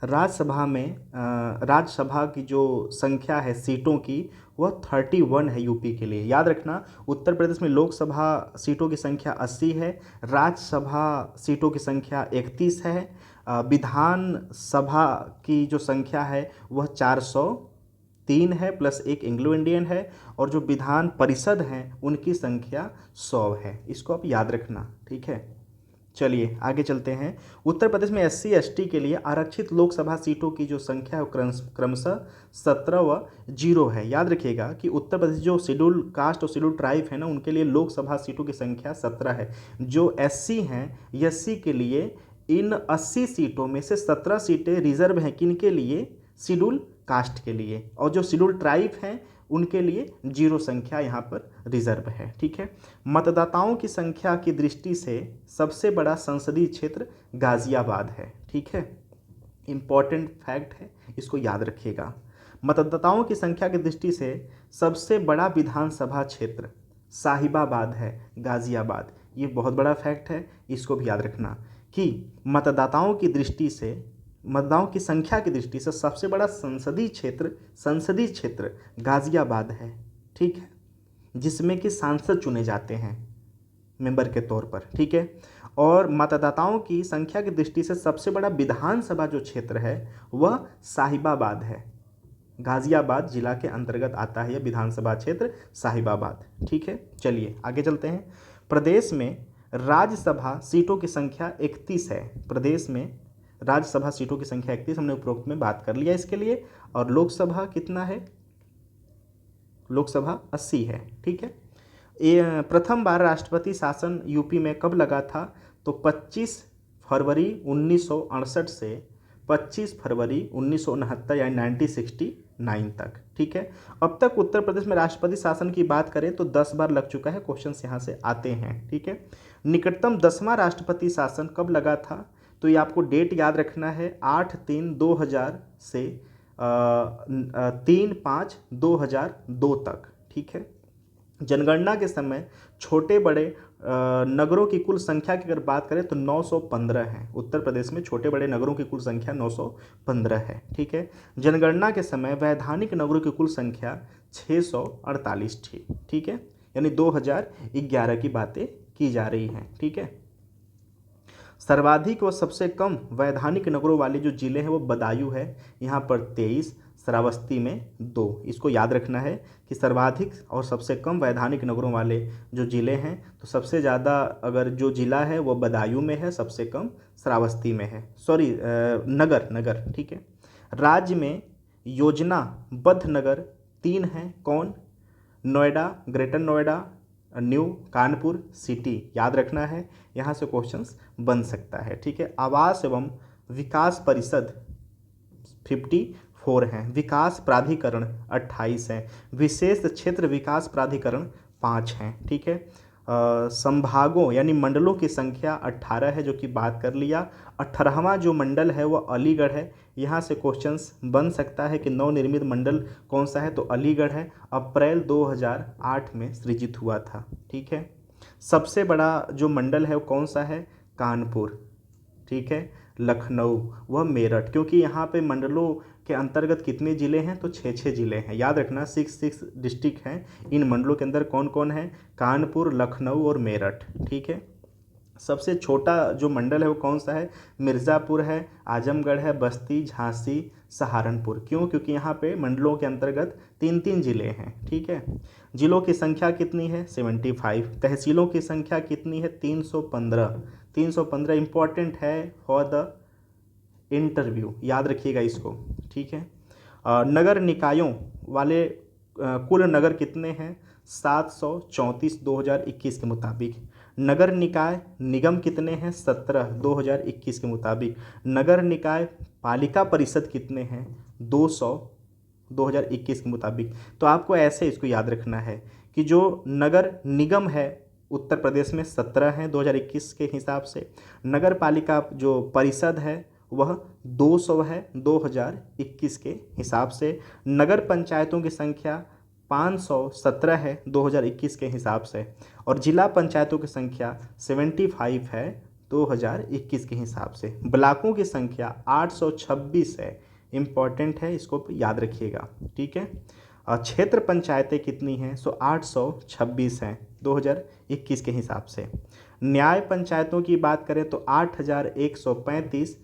[SPEAKER 1] राज्यसभा में राज्यसभा की जो संख्या है सीटों की वह 31 है यूपी के लिए, याद रखना। उत्तर प्रदेश में लोकसभा सीटों की संख्या 80 है, राज्यसभा सीटों की संख्या 31 है, विधानसभा की जो संख्या है वह 403 है प्लस 1 एंग्लो इंडियन है, और जो विधान परिषद हैं उनकी संख्या 100 है। इसको आप याद रखना। ठीक है, चलिए आगे चलते हैं। उत्तर प्रदेश में SC ST के लिए आरक्षित लोकसभा सीटों की जो संख्या है क्रमशः 17 व 0 है। याद रखिएगा कि उत्तर प्रदेश जो शेड्यूल कास्ट और शेड्यूल ट्राइब है ना, उनके लिए लोकसभा सीटों की संख्या 17 है। जो SC हैं, SC के लिए इन 80 सीटों में से 17 सीटें रिजर्व हैं। किन के लिए? शेड्यूल कास्ट के लिए। और जो शेड्यूल ट्राइब हैं उनके लिए 0 संख्या यहाँ पर रिजर्व है। ठीक है, मतदाताओं की संख्या की दृष्टि से सबसे बड़ा संसदीय क्षेत्र गाजियाबाद है। ठीक है, इम्पॉर्टेंट फैक्ट है, इसको याद रखिएगा। मतदाताओं की संख्या की दृष्टि से सबसे बड़ा विधानसभा क्षेत्र साहिबाबाद है, गाजियाबाद। ये बहुत बड़ा फैक्ट है, इसको भी याद रखना कि मतदाताओं की दृष्टि से, मतदाताओं की संख्या की दृष्टि से सबसे बड़ा संसदीय क्षेत्र गाजियाबाद है। ठीक है, जिसमें कि सांसद चुने जाते हैं मेंबर के तौर पर। ठीक है, और मतदाताओं की संख्या की दृष्टि से सबसे बड़ा विधानसभा जो क्षेत्र है वह साहिबाबाद है। गाजियाबाद जिला के अंतर्गत आता है यह विधानसभा क्षेत्र साहिबाबाद। ठीक है, चलिए आगे चलते हैं। प्रदेश में राज्यसभा सीटों की संख्या 31 है। प्रदेश में राज्यसभा सीटों की संख्या 31, हमने उपरोक्त में बात कर लिया इसके लिए। और लोकसभा कितना है? लोकसभा 80 है। ठीक है, ये प्रथम बार राष्ट्रपति शासन यूपी में कब लगा था? तो 25 फरवरी 1968 से 25 फरवरी 1969 यानी 1969 तक। ठीक है, अब तक उत्तर प्रदेश में राष्ट्रपति शासन की बात करें तो 10 बार लग चुका है, क्वेश्चंस यहाँ से आते हैं। ठीक है, निकटतम 10वां राष्ट्रपति शासन कब लगा था, तो ये आपको डेट याद रखना है 8/3/2000 से 3/5/2002 तक। ठीक है, जनगणना के समय छोटे बड़े नगरों की कुल संख्या की अगर बात करें तो 915 है। उत्तर प्रदेश में छोटे बड़े नगरों की कुल संख्या 915 है। ठीक है, जनगणना के समय वैधानिक नगरों की कुल संख्या 648 थी। ठीक है, यानी 2011 की बातें की जा रही हैं। ठीक है, सर्वाधिक व सबसे कम वैधानिक नगरों वाले जो जिले हैं वो बदायूं है, यहाँ पर 23, श्रावस्ती में 2। इसको याद रखना है कि सर्वाधिक और सबसे कम वैधानिक नगरों वाले जो जिले हैं, तो सबसे ज़्यादा अगर जो जिला है वो बदायूं में है, सबसे कम श्रावस्ती में है, सॉरी नगर। ठीक है, राज्य में योजनाबद्ध नगर 3 हैं, कौन, Noida, greater Noida, new Kanpur city, याद रखना है, यहाँ से क्वेश्चंस बन सकता है। ठीक है, आवास एवं विकास परिषद 54 हैं, विकास प्राधिकरण 28 हैं, विशेष क्षेत्र विकास प्राधिकरण 5 हैं। ठीक है, संभागों यानी मंडलों की संख्या 18 है, जो कि बात कर लिया। 18वां जो मंडल है वो अलीगढ़ है, यहाँ से क्वेश्चंस बन सकता है कि नवनिर्मित मंडल कौन सा है, तो अलीगढ़ है, अप्रैल 2008 में सृजित हुआ था। ठीक है, सबसे बड़ा जो मंडल है वो कौन सा है, कानपुर। ठीक है, लखनऊ व मेरठ, क्योंकि यहाँ पे मंडलों के अंतर्गत कितने ज़िले हैं, तो 6 ज़िले हैं, याद रखना, 6 डिस्ट्रिक्ट हैं। इन मंडलों के अंदर कौन कौन है, कानपुर, लखनऊ और मेरठ। ठीक है, सबसे छोटा जो मंडल है वो कौन सा है, मिर्ज़ापुर है, आजमगढ़ है, बस्ती, झांसी, सहारनपुर। क्यों, क्योंकि यहाँ पे मंडलों के अंतर्गत 3 ज़िले हैं। ठीक है, जिलों की संख्या कितनी है, 75। तहसीलों की संख्या कितनी है, 315। 315 इंपॉर्टेंट है फॉर द इंटरव्यू, याद रखिएगा इसको। ठीक है, नगर निकायों वाले कुल नगर कितने हैं, 734 2021 के मुताबिक। नगर निकाय निगम कितने हैं, 17 2021 के मुताबिक। नगर निकाय पालिका परिषद कितने हैं, 200 2021 के मुताबिक। तो आपको ऐसे इसको याद रखना है कि जो नगर निगम है उत्तर प्रदेश में 17 हैं 2021 के हिसाब से, नगर पालिका जो परिषद है वह 200 है 2021 के हिसाब से, नगर पंचायतों की संख्या 517 है 2021 के हिसाब से, और जिला पंचायतों की संख्या 75 है 2021 के हिसाब से। ब्लॉकों की संख्या 826 है, इम्पॉर्टेंट है, इसको याद रखिएगा। ठीक है, क्षेत्र पंचायतें कितनी हैं, सो 826 हैं 2021 के हिसाब से। न्याय पंचायतों की बात करें तो 8135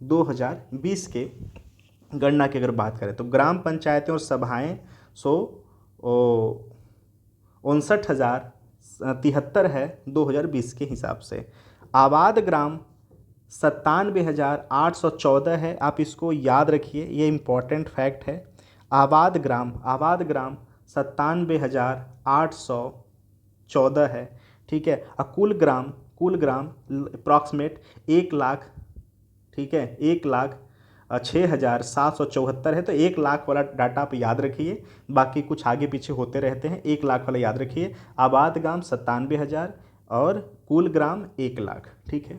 [SPEAKER 1] 2020 के गणना की अगर बात करें तो। ग्राम पंचायतें और सभाएं 59,073 है 2020 के हिसाब से। आबाद ग्राम 97,814 है, आप इसको याद रखिए, ये इम्पॉर्टेंट फैक्ट है। आबाद ग्राम 97,814 है। ठीक है, कुल ग्राम अप्रॉक्सीमेट 1 लाख, ठीक है, 1,06,774 है। तो 1 लाख वाला डाटा आप याद रखिए, बाकी कुछ आगे पीछे होते रहते हैं, 1 लाख वाला याद रखिए। आबाद ग्राम 97,000 और कुल ग्राम 1 लाख। ठीक है,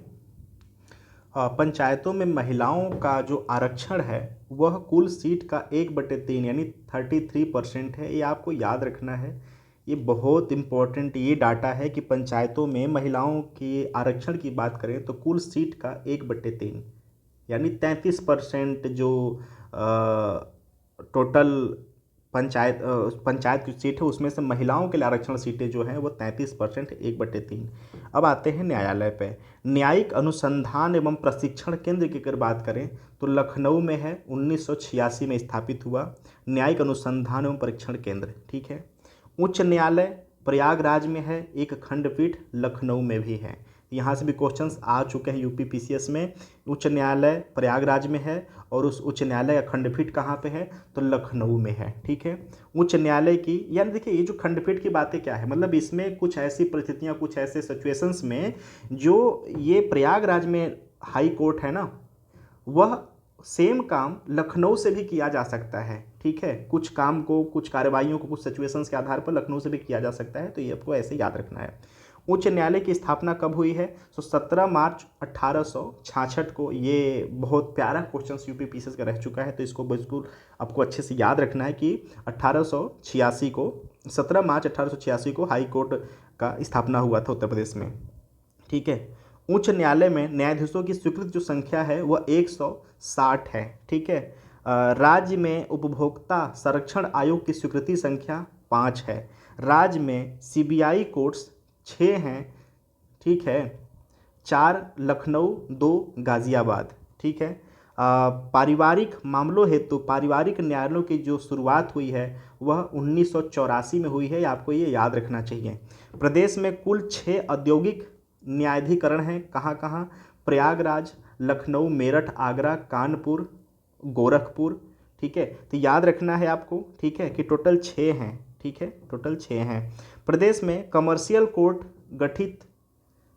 [SPEAKER 1] पंचायतों में महिलाओं का जो आरक्षण है वह कुल सीट का 1/3 यानी 33% है, ये आपको याद रखना है। ये बहुत इम्पोर्टेंट ये डाटा है कि पंचायतों में महिलाओं के आरक्षण की बात करें तो कुल सीट का 1/3 यानी 33% जो टोटल पंचायत की सीट है उसमें से महिलाओं के लिए आरक्षण सीटें जो हैं वो 33%, 1/3। अब आते हैं न्यायालय पे। न्यायिक अनुसंधान एवं प्रशिक्षण केंद्र की अगर बात करें तो लखनऊ में है, 1986 में स्थापित हुआ न्यायिक अनुसंधान एवं परीक्षण केंद्र। ठीक है, उच्च न्यायालय प्रयागराज में है, एक खंडपीठ लखनऊ में भी है। यहाँ से भी क्वेश्चंस आ चुके हैं यूपी पीसीएस में। उच्च न्यायालय प्रयागराज में है और उस उच्च न्यायालय का खंडपीठ कहाँ पे है, तो लखनऊ में है। ठीक है, उच्च न्यायालय की, यानी देखिए ये जो खंडपीठ की बातें क्या है, मतलब इसमें कुछ ऐसी परिस्थितियाँ, कुछ ऐसे सिचुएशंस में जो ये प्रयागराज में हाई कोर्ट है ना, वह सेम काम लखनऊ से भी किया जा सकता है। ठीक है, कुछ काम को, कुछ कार्रवाइयों को, कुछ सिचुएशंस के आधार पर लखनऊ से भी किया जा सकता है, तो ये आपको ऐसे याद रखना है। उच्च न्यायालय की स्थापना कब हुई है, तो 17 मार्च 1866 को। ये बहुत प्यारा क्वेश्चन यूपी पीसीएस का रह चुका है, तो इसको बिल्कुल आपको अच्छे से याद रखना है कि 1886 को, 17 मार्च 1886 को हाई कोर्ट का स्थापना हुआ था उत्तर प्रदेश में। ठीक है, उच्च न्यायालय में न्यायाधीशों की स्वीकृत जो संख्या है वह 160 है। ठीक है, राज्य में उपभोक्ता संरक्षण आयोग की स्वीकृति संख्या 5 है। राज्य में सीबीआई कोर्ट्स 6 हैं। ठीक है, 4 लखनऊ, 2 गाज़ियाबाद। ठीक है, पारिवारिक मामलों हेतु पारिवारिक न्यायालयों की जो शुरुआत हुई है वह 1984 में हुई है, आपको ये याद रखना चाहिए। प्रदेश में कुल 6 औद्योगिक न्यायाधिकरण हैं, कहाँ कहाँ, प्रयागराज, लखनऊ, मेरठ, आगरा, कानपुर, गोरखपुर। ठीक है, तो याद रखना है आपको। ठीक है, कि टोटल 6 हैं। ठीक है, टोटल 6 हैं। प्रदेश में कमर्शियल कोर्ट गठित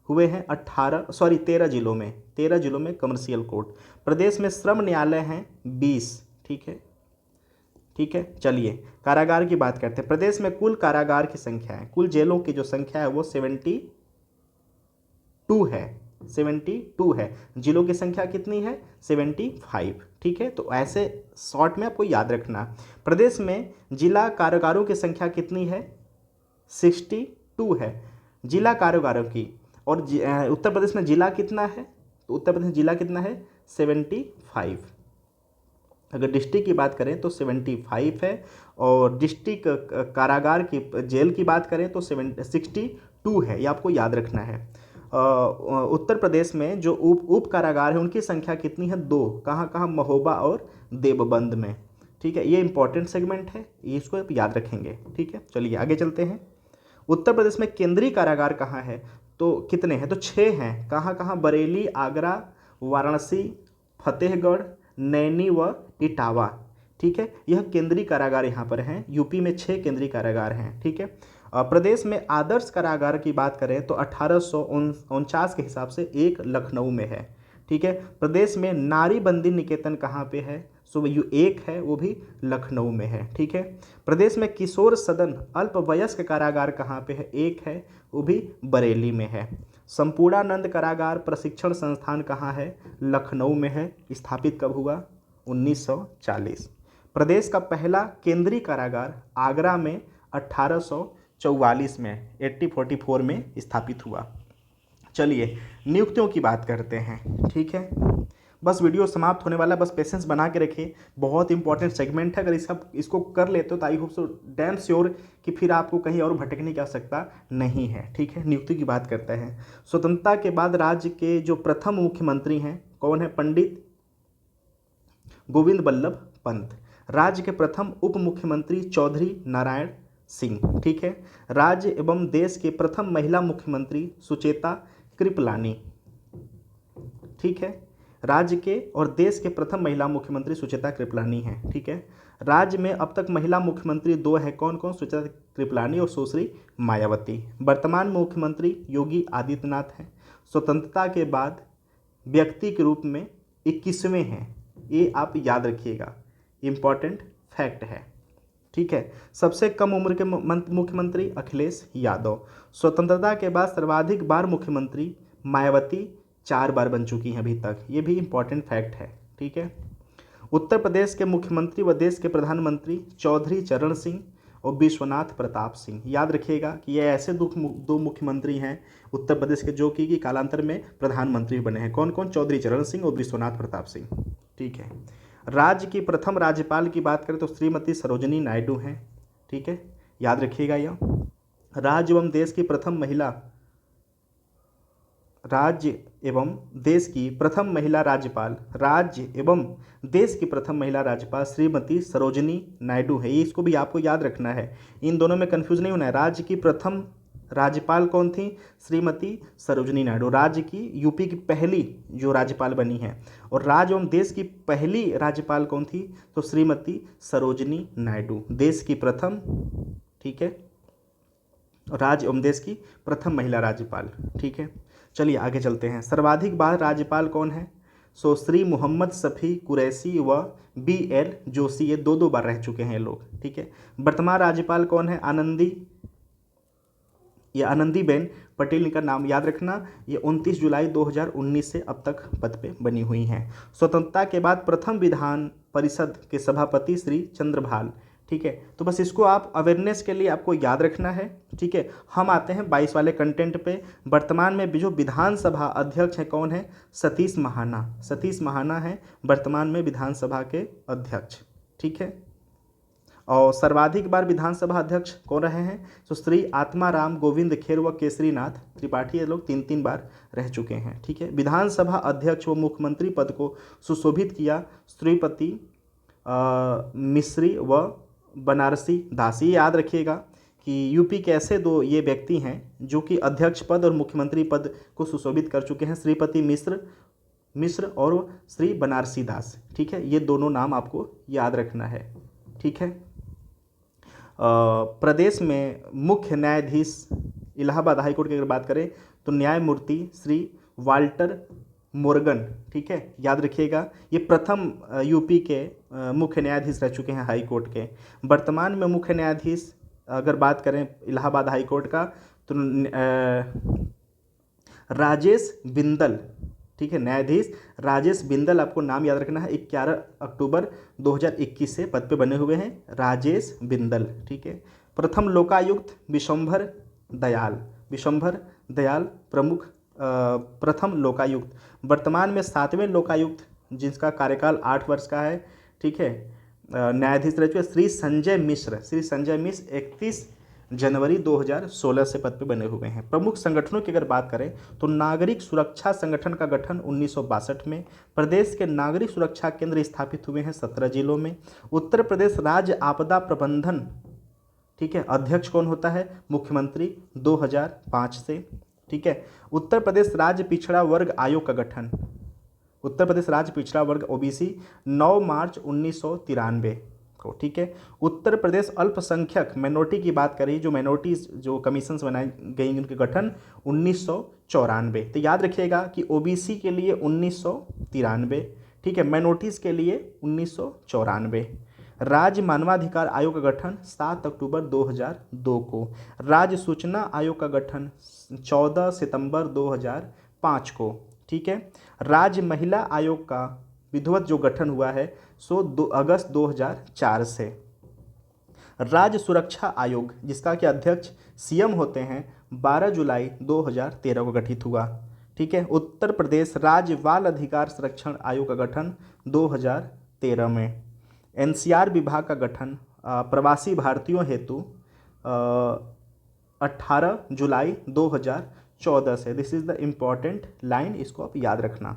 [SPEAKER 1] हुए हैं 13 जिलों में, 13 जिलों में कमर्शियल कोर्ट। प्रदेश में श्रम न्यायालय हैं 20। ठीक है, ठीक है, चलिए कारागार की बात करते हैं। प्रदेश में कुल कारागार की संख्या है, कुल जेलों की जो संख्या है वो 72 है। 72 है। जिलों की संख्या कितनी है, 75। ठीक है, तो ऐसे शॉर्ट में आपको याद रखना। प्रदेश में जिला कारागारों की संख्या कितनी है, 62 है जिला कारागारों की। और उत्तर प्रदेश में जिला कितना है, तो उत्तर प्रदेश में जिला कितना है, 75। अगर डिस्ट्रिक्ट की बात करें तो 75 है, और डिस्ट्रिक्ट कारागार की, जेल की बात करें तो 62 है, ये आपको याद रखना है। उत्तर प्रदेश में जो उप कारागार है उनकी संख्या कितनी है, 2। कहाँ कहाँ, महोबा और देवबंद में। ठीक है, ये इंपॉर्टेंट सेगमेंट है, इसको आप याद रखेंगे। ठीक है, चलिए आगे चलते हैं। उत्तर प्रदेश में केंद्रीय कारागार कहाँ है, तो कितने हैं, तो 6 हैं। कहाँ कहाँ, बरेली, आगरा, वाराणसी, फतेहगढ़, नैनी व इटावा। ठीक है, यह केंद्रीय कारागार यहाँ पर हैं। यूपी में 6 केंद्रीय कारागार हैं। ठीक है, प्रदेश में आदर्श कारागार की बात करें तो 1849 के हिसाब से एक लखनऊ में है। ठीक है, प्रदेश में नारी बंदी निकेतन कहाँ पे है, सो यू एक है, वो भी लखनऊ में है। ठीक है, प्रदेश में किशोर सदन अल्पवयस्क कारागार कहाँ पे है, एक है, वो भी बरेली में है। संपूर्णानंद कारागार प्रशिक्षण संस्थान कहाँ है, लखनऊ में है। स्थापित कब हुआ, 1940। प्रदेश का पहला केंद्रीय कारागार आगरा में 1844 में 1844 में स्थापित हुआ। चलिए नियुक्तियों की बात करते हैं। ठीक है, बस वीडियो समाप्त होने वाला है, बस पेशेंस बना के रखिए, बहुत इंपॉर्टेंट सेगमेंट है। अगर इसको कर लेते हो तो I hope so damn sure कि फिर आपको कहीं और भटकने की आवश्यकता नहीं है। ठीक है, नियुक्ति की बात करते हैं। स्वतंत्रता के बाद राज्य के जो प्रथम मुख्यमंत्री हैं कौन है, पंडित गोविंद बल्लभ पंत। राज्य के प्रथम उप मुख्यमंत्री चौधरी नारायण सिंह। ठीक है, राज्य एवं देश के प्रथम महिला मुख्यमंत्री सुचेता कृपलानी। ठीक है, राज्य के और देश के प्रथम महिला मुख्यमंत्री सुचेता कृपलानी हैं। ठीक है, राज्य में अब तक महिला मुख्यमंत्री 2 हैं, कौन कौन, सुचेता कृपलानी और सुश्री मायावती। वर्तमान मुख्यमंत्री योगी आदित्यनाथ हैं। स्वतंत्रता के बाद व्यक्ति के रूप में 21वें हैं, ये आप याद रखिएगा, इम्पॉर्टेंट फैक्ट है। ठीक है, सबसे कम उम्र के मुख्यमंत्री अखिलेश यादव। स्वतंत्रता के बाद सर्वाधिक बार मुख्यमंत्री मायावती 4 बार बन चुकी हैं अभी तक, ये भी इम्पॉर्टेंट फैक्ट है। ठीक है, उत्तर प्रदेश के मुख्यमंत्री व देश के प्रधानमंत्री चौधरी चरण सिंह और विश्वनाथ प्रताप सिंह। याद रखिएगा कि ये ऐसे दो मुख्यमंत्री हैं उत्तर प्रदेश के जो कि कालांतर में प्रधानमंत्री बने हैं। कौन कौन, चौधरी चरण सिंह और विश्वनाथ प्रताप सिंह। ठीक है, राज्य की प्रथम राज्यपाल की बात करें तो श्रीमती सरोजिनी नायडू हैं। ठीक है, याद रखिएगा यह। राज्य एवं देश की प्रथम महिला राज्यपाल श्रीमती सरोजिनी नायडू है। ये इसको भी आपको याद रखना है, इन दोनों में कंफ्यूज नहीं होना है। राज्य की प्रथम राज्यपाल कौन थी? श्रीमती सरोजनी नायडू, राज्य की यूपी की पहली जो राज्यपाल बनी है। और राज्य एवं देश की पहली राज्यपाल कौन थी? तो श्रीमती सरोजनी नायडू, देश की प्रथम, ठीक है, राज्य एवं देश की प्रथम महिला राज्यपाल। ठीक है, चलिए आगे चलते हैं। सर्वाधिक बार राज्यपाल कौन है? सो श्री मोहम्मद शफी कुरैशी व BL जोशी, ये दो बार रह चुके हैं ये लोग। ठीक है, वर्तमान राज्यपाल कौन है? आनंदीबेन पटेल, इनका नाम याद रखना। ये 29 जुलाई 2019 से अब तक पद पे बनी हुई हैं। स्वतंत्रता के बाद प्रथम विधान परिषद के सभापति श्री चंद्रभाल। ठीक है, तो बस इसको आप अवेयरनेस के लिए आपको याद रखना है। ठीक है, हम आते हैं 22 वाले कंटेंट पे। वर्तमान में जो विधानसभा अध्यक्ष है कौन है? सतीश महाना। सतीश महाना है वर्तमान में विधानसभा के अध्यक्ष। ठीक है, और सर्वाधिक बार विधानसभा अध्यक्ष कौन रहे हैं? तो श्री आत्माराम गोविंद खेर व केसरीनाथ त्रिपाठी, ये लोग 3 बार रह चुके हैं। ठीक है, विधानसभा अध्यक्ष व मुख्यमंत्री पद को सुशोभित किया श्रीपति मिश्री व बनारसी दास। ये याद रखिएगा कि यूपी के ऐसे दो ये व्यक्ति हैं जो कि अध्यक्ष पद और मुख्यमंत्री पद को सुशोभित कर चुके हैं, श्रीपति मिश्र और श्री बनारसी दास। ठीक है, ये दोनों नाम आपको याद रखना है। ठीक है, प्रदेश में मुख्य न्यायाधीश इलाहाबाद हाईकोर्ट की अगर बात करें तो न्यायमूर्ति श्री वाल्टर मोर्गन। ठीक है, याद रखिएगा, ये प्रथम यूपी के मुख्य न्यायाधीश रह चुके हैं हाई कोर्ट के। वर्तमान में मुख्य न्यायाधीश अगर बात करें इलाहाबाद हाई कोर्ट का तो राजेश बिंदल। ठीक है, न्यायाधीश राजेश बिंदल, आपको नाम याद रखना है। 11 अक्टूबर 2021 से पद पे बने हुए हैं राजेश बिंदल। ठीक है, प्रथम लोकायुक्त विशंभर दयाल प्रमुख प्रथम लोकायुक्त। वर्तमान में 7वें लोकायुक्त जिसका कार्यकाल 8 वर्ष का है। ठीक है, न्यायाधीश रह चुके श्री संजय मिश्र 31 जनवरी 2016 से पद पे बने हुए हैं। प्रमुख संगठनों की अगर बात करें तो नागरिक सुरक्षा संगठन का गठन 1962 में। प्रदेश के नागरिक सुरक्षा केंद्र स्थापित हुए हैं 17 जिलों में। उत्तर प्रदेश राज्य आपदा प्रबंधन, ठीक है, अध्यक्ष कौन होता है? मुख्यमंत्री, 2005 से। ठीक है, उत्तर प्रदेश राज्य पिछड़ा वर्ग आयोग का गठन, उत्तर प्रदेश राज्य पिछड़ा वर्ग OBC 9 मार्च 1993 को। ठीक है, उत्तर प्रदेश अल्पसंख्यक माइनॉरिटी की बात करें, जो माइनॉरिटीज जो कमीशंस बनाई गई उनके गठन 1994। तो याद रखिएगा कि OBC के लिए 1993, ठीक है, माइनॉरिटीज़ के लिए 1994। राज्य मानवाधिकार आयोग का गठन 7 अक्टूबर 2002 को। राज्य सूचना आयोग का गठन 14 सितंबर 2005 को। ठीक है, राज्य महिला आयोग का विधिवत जो गठन हुआ है सो 2 अगस्त 2004 से। राज्य सुरक्षा आयोग जिसका कि अध्यक्ष CM होते हैं 12 जुलाई 2013 को गठित हुआ। ठीक है, उत्तर प्रदेश राज्य बाल अधिकार संरक्षण आयोग का गठन 2013 में। NCR विभाग का गठन प्रवासी भारतीयों हेतु 18 जुलाई 2014 से। This is the important line, इसको आप याद रखना।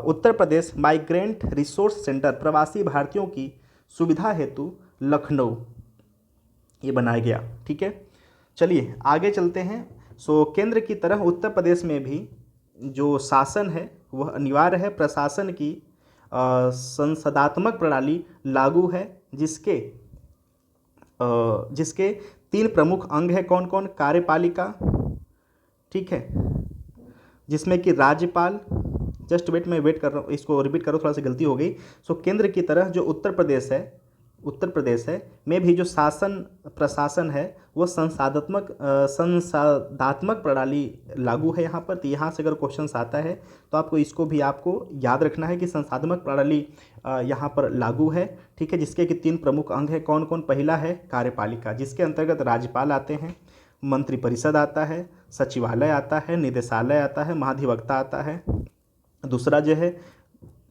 [SPEAKER 1] Uttar Pradesh migrant resource centre प्रवासी भारतीयों की सुविधा हेतु लखनऊ ये बनाया गया। ठीक है, चलिए आगे चलते हैं। सो केंद्र की तरह उत्तर प्रदेश में भी जो शासन है वह अनिवार्य है। प्रशासन की संसदात्मक प्रणाली लागू है जिसके 3 प्रमुख अंग है। कौन कौन? कार्यपालिका, ठीक है, जिसमें कि राज्यपाल, जस्ट वेट, मैं वेट कर रहा हूँ, इसको रिपीट करो, थोड़ा सा गलती हो गई। सो केंद्र की तरह जो उत्तर प्रदेश है में भी जो प्रशासन है वो संसाधात्मक प्रणाली लागू है यहाँ पर। तो यहाँ से अगर क्वेश्चन आता है तो आपको इसको भी आपको याद रखना है कि संसाधात्मक प्रणाली यहाँ पर लागू है। ठीक है, जिसके कि 3 प्रमुख अंग है। कौन कौन? पहला है कार्यपालिका, जिसके अंतर्गत राज्यपाल आते हैं, मंत्रिपरिषद आता है, सचिवालय आता है, निदेशालय आता है, महाधिवक्ता आता है। दूसरा जो है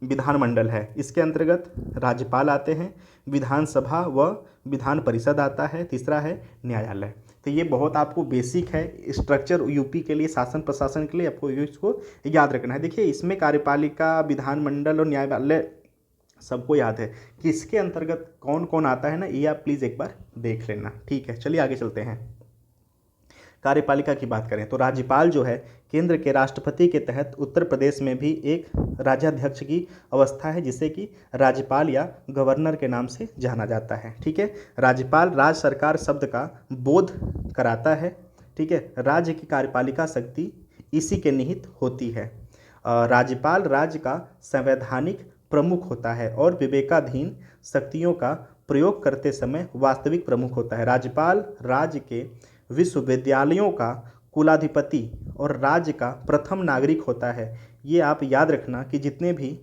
[SPEAKER 1] विधानमंडल है, इसके अंतर्गत राज्यपाल आते हैं, विधानसभा व विधान परिषद आता है। तीसरा है न्यायालय। तो ये बहुत आपको बेसिक है स्ट्रक्चर यूपी के लिए, शासन प्रशासन के लिए, आपको इसको याद रखना है। देखिए इसमें कार्यपालिका, विधानमंडल और न्यायालय सबको याद है कि इसके अंतर्गत कौन कौन आता है ना, ये आप प्लीज़ एक बार देख लेना। ठीक है, चलिए आगे चलते हैं। कार्यपालिका की बात करें तो राज्यपाल जो है केंद्र के राष्ट्रपति के तहत उत्तर प्रदेश में भी एक राज्याध्यक्ष की अवस्था है, जिसे कि राज्यपाल या गवर्नर के नाम से जाना जाता है। ठीक है, राज्यपाल राज्य सरकार शब्द का बोध कराता है। ठीक है, राज्य की कार्यपालिका शक्ति इसी के निहित होती है। राज्यपाल राज्य का संवैधानिक प्रमुख होता है और विवेकाधीन शक्तियों का प्रयोग करते समय वास्तविक प्रमुख होता है। राज्यपाल राज्य के विश्वविद्यालयों का कुलाधिपति और राज्य का प्रथम नागरिक होता है। ये आप याद रखना कि जितने भी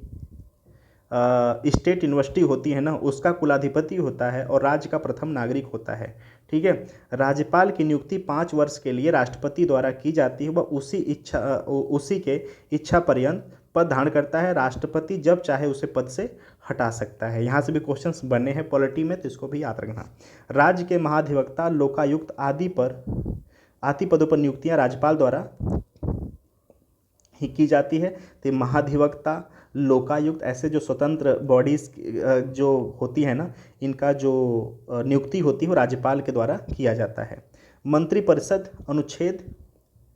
[SPEAKER 1] स्टेट यूनिवर्सिटी होती है ना, उसका कुलाधिपति होता है और राज्य का प्रथम नागरिक होता है। ठीक है, राज्यपाल की नियुक्ति 5 वर्ष के लिए राष्ट्रपति द्वारा की जाती है। वह उसी के इच्छा पर्यंत पद धारण करता है। राष्ट्रपति जब चाहे उसे पद से हटा सकता है। यहाँ से भी क्वेश्चंस बने हैं पॉलिटी में, तो इसको भी याद रखना। राज्य के महाधिवक्ता, लोकायुक्त आदि पदों पर नियुक्तियां राज्यपाल द्वारा ही की जाती है। तो महाधिवक्ता, लोकायुक्त ऐसे जो स्वतंत्र बॉडीज जो होती है ना, इनका जो नियुक्ति होती है वो राज्यपाल के द्वारा किया जाता है। मंत्रिपरिषद अनुच्छेद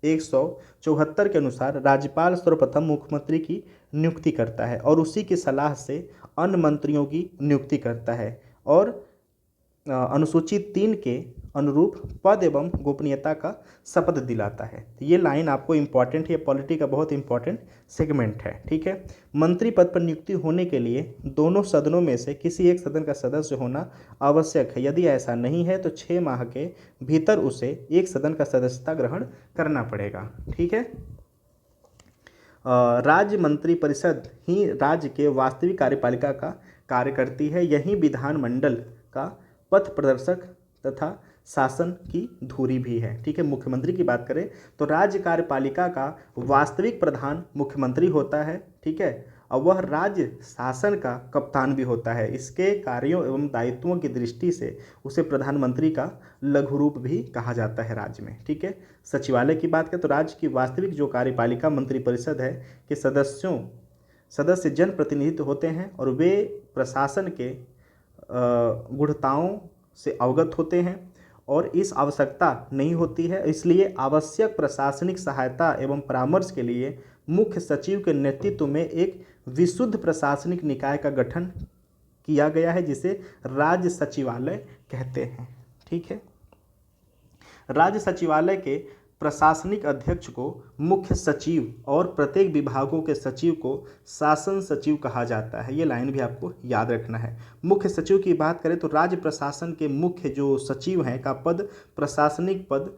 [SPEAKER 1] 174 के अनुसार राज्यपाल सर्वप्रथम मुख्यमंत्री की नियुक्ति करता है और उसी की सलाह से अन्य मंत्रियों की नियुक्ति करता है और अनुसूची 3 के अनुरूप पद एवं गोपनीयता का शपथ दिलाता है। तो ये लाइन आपको इंपॉर्टेंट है, पॉलिटी का बहुत इंपॉर्टेंट सेगमेंट है। ठीक है, मंत्री पद पर नियुक्ति होने के लिए दोनों सदनों में से किसी एक सदन का सदस्य होना आवश्यक है। यदि ऐसा नहीं है तो 6 माह के भीतर उसे एक सदन का सदस्यता ग्रहण करना पड़ेगा। ठीक है, राज्य मंत्रिपरिषद ही राज्य के वास्तविक कार्यपालिका का कार्य करती है। यही विधानमंडल का पथ प्रदर्शक तथा शासन की धुरी भी है। ठीक है, मुख्यमंत्री की बात करें तो राज्य कार्यपालिका का वास्तविक प्रधान मुख्यमंत्री होता है। ठीक है, और वह राज्य शासन का कप्तान भी होता है। इसके कार्यों एवं दायित्वों की दृष्टि से उसे प्रधानमंत्री का लघु रूप भी कहा जाता है राज्य में। ठीक है, सचिवालय की बात करें तो राज्य की वास्तविक जो कार्यपालिका मंत्रिपरिषद है कि सदस्य जनप्रतिनिधित्व होते हैं और वे प्रशासन के गूढ़ताओं से अवगत होते हैं और इस आवश्यकता नहीं होती है। इसलिए आवश्यक प्रशासनिक सहायता एवं परामर्श के लिए मुख्य सचिव के नेतृत्व में एक विशुद्ध प्रशासनिक निकाय का गठन किया गया है, जिसे राज्य सचिवालय कहते हैं। ठीक है, राज्य सचिवालय के प्रशासनिक अध्यक्ष को मुख्य सचिव और प्रत्येक विभागों के सचिव को शासन सचिव कहा जाता है। ये लाइन भी आपको याद रखना है। मुख्य सचिव की बात करें तो राज्य प्रशासन के मुख्य जो सचिव हैं का पद प्रशासनिक पद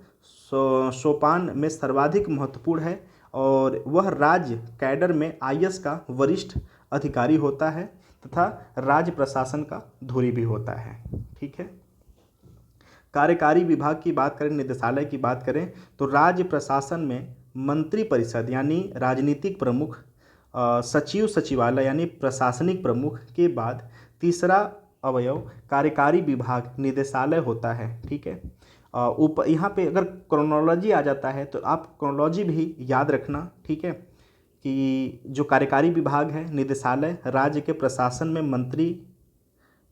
[SPEAKER 1] सोपान में सर्वाधिक महत्वपूर्ण है और वह राज्य कैडर में आईएएस का वरिष्ठ अधिकारी होता है तथा राज्य प्रशासन का धुरी भी होता है। ठीक है, कार्यकारी विभाग की बात करें, निदेशालय की बात करें तो राज्य प्रशासन में मंत्रिपरिषद यानी राजनीतिक प्रमुख, सचिव सचिवालय यानी प्रशासनिक प्रमुख के बाद तीसरा अवयव कार्यकारी विभाग निदेशालय होता है। ठीक है, यहाँ पे अगर क्रोनोलॉजी आ जाता है तो आप क्रोनोलॉजी भी याद रखना। ठीक है, कि जो कार्यकारी विभाग है निदेशालय, राज्य के प्रशासन में मंत्री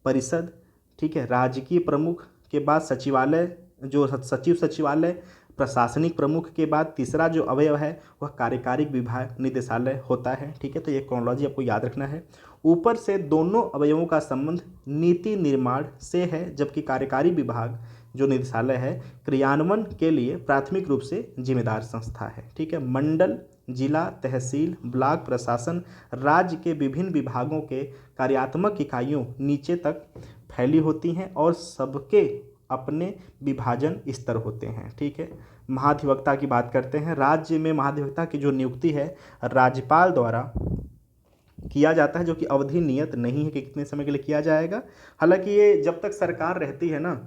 [SPEAKER 1] परिषद, ठीक है, राजकीय प्रमुख के बाद सचिवालय जो सचिव सचिवालय, प्रशासनिक प्रमुख के बाद तीसरा जो अवयव है वह कार्यकारी विभाग निदेशालय होता है। ठीक है, तो ये क्रोनोलॉजी आपको याद रखना है। ऊपर से दोनों अवयवों का संबंध नीति निर्माण से है, जबकि कार्यकारी विभाग जो निदेशालय है क्रियान्वयन के लिए प्राथमिक रूप से जिम्मेदार संस्था है। ठीक है, मंडल, जिला, तहसील, ब्लॉक प्रशासन राज्य के विभिन्न विभागों के कार्यात्मक इकाइयों नीचे तक फैली होती हैं और सबके अपने विभाजन स्तर होते हैं। ठीक है, महाधिवक्ता की बात करते हैं। राज्य में महाधिवक्ता की जो नियुक्ति है राज्यपाल द्वारा किया जाता है, जो कि अवधि नियत नहीं है कि कितने समय के लिए किया जाएगा। हालांकि ये जब तक सरकार रहती है ना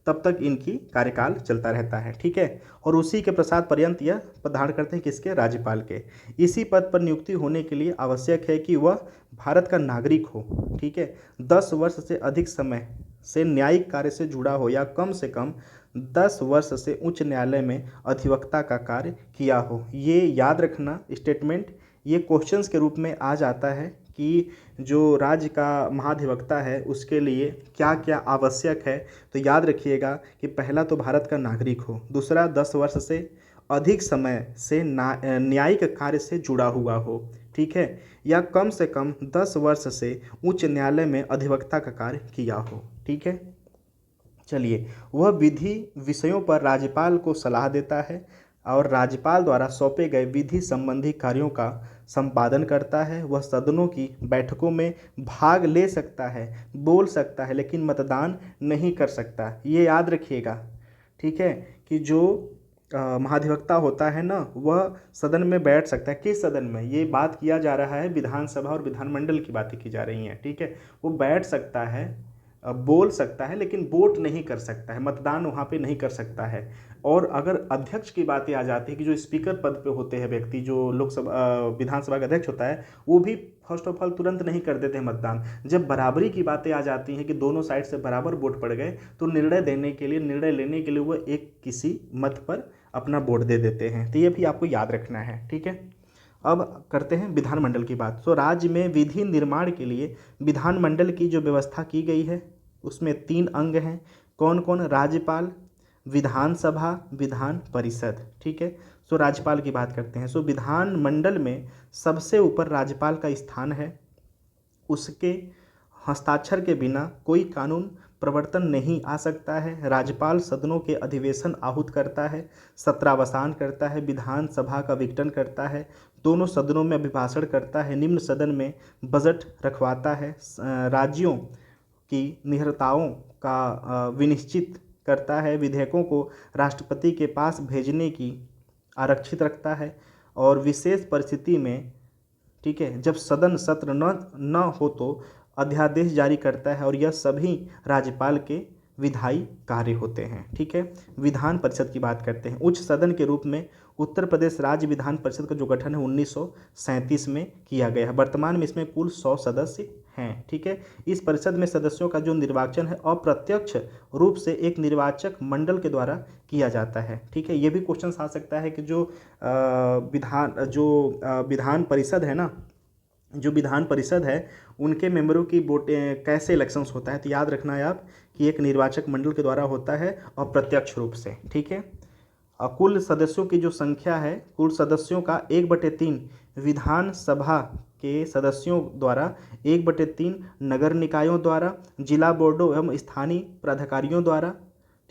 [SPEAKER 1] तब तक इनकी कार्यकाल चलता रहता है। ठीक है, और उसी के प्रसाद पर्यंत यह पद धारण करते हैं किसके, राज्यपाल के। इसी पद पर नियुक्ति होने के लिए आवश्यक है कि वह भारत का नागरिक हो। ठीक है, 10 वर्ष से अधिक समय से न्यायिक कार्य से जुड़ा हो या कम से कम 10 वर्ष से उच्च न्यायालय में अधिवक्ता का कार्य किया हो। ये याद रखना स्टेटमेंट, ये क्वेश्चंस के रूप में आ जाता है कि जो राज्य का महाधिवक्ता है उसके लिए क्या क्या आवश्यक है। तो याद रखिएगा कि पहला तो भारत का नागरिक हो, दूसरा 10 वर्ष से अधिक समय से न्यायिक कार्य से जुड़ा हुआ हो, ठीक है, या कम से कम 10 वर्ष से उच्च न्यायालय में अधिवक्ता का कार्य किया हो, ठीक है। चलिए, वह विधि विषयों पर राज्यपाल को सलाह देता है और राज्यपाल द्वारा सौंपे गए विधि संबंधी कार्यों का संपादन करता है। वह सदनों की बैठकों में भाग ले सकता है, बोल सकता है, लेकिन मतदान नहीं कर सकता। ये याद रखिएगा, ठीक है, कि जो महाधिवक्ता होता है ना, वह सदन में बैठ सकता है। किस सदन में? ये बात किया जा रहा है विधानसभा और विधानमंडल की बातें की जा रही हैं, ठीक है। वो बैठ सकता है, बोल सकता है, लेकिन वोट नहीं कर सकता है, मतदान वहाँ पे नहीं कर सकता है। और अगर अध्यक्ष की बातें आ जाती है कि जो स्पीकर पद पे होते हैं व्यक्ति, जो लोकसभा विधानसभा का अध्यक्ष होता है, वो भी फर्स्ट ऑफ ऑल तुरंत नहीं कर देते हैं मतदान। जब बराबरी की बातें आ जाती हैं कि दोनों साइड से बराबर वोट पड़ गए, तो निर्णय लेने के लिए वो एक किसी मत पर अपना वोट दे देते हैं। तो ये भी आपको याद रखना है, ठीक है। अब करते हैं विधानमंडल की बात। तो राज्य में विधि निर्माण के लिए विधानमंडल की जो व्यवस्था की गई है उसमें 3 अंग हैं। कौन कौन? राज्यपाल, विधानसभा, विधान परिषद, ठीक है। सो राज्यपाल की बात करते हैं। सो विधानमंडल में सबसे ऊपर राज्यपाल का स्थान है। उसके हस्ताक्षर के बिना कोई कानून प्रवर्तन नहीं आ सकता है। राज्यपाल सदनों के अधिवेशन आहूत करता है, सत्रावसान करता है, विधानसभा का विघटन करता है, दोनों सदनों में अभिभाषण करता है, निम्न सदन में बजट रखवाता है, राज्यों की निहिताओं का विनिश्चित करता है, विधेयकों को राष्ट्रपति के पास भेजने की आरक्षित रखता है, और विशेष परिस्थिति में, ठीक है, जब सदन सत्र न हो तो अध्यादेश जारी करता है, और यह सभी राज्यपाल के विधायी कार्य होते हैं, ठीक है। विधान परिषद की बात करते हैं। उच्च सदन के रूप में उत्तर प्रदेश राज्य विधान परिषद का जो गठन है 1937 में किया गया है। वर्तमान में इसमें कुल 100 सदस्य हैं, ठीक है। इस परिषद में सदस्यों का जो निर्वाचन है अप्रत्यक्ष रूप से एक निर्वाचक मंडल के द्वारा किया जाता है, ठीक है। ये भी क्वेश्चन आ सकता है कि जो विधान परिषद है ना, जो विधान परिषद है उनके मेंबरों की वोटें कैसे इलेक्शंस होता है। तो याद रखना है आप कि एक निर्वाचक मंडल के द्वारा होता है अप्रत्यक्ष रूप से, ठीक है। कुल सदस्यों की जो संख्या है, कुल सदस्यों का 1/3 विधानसभा के सदस्यों द्वारा, 1/3 नगर निकायों द्वारा, जिला बोर्डों एवं स्थानीय प्राधिकारियों द्वारा,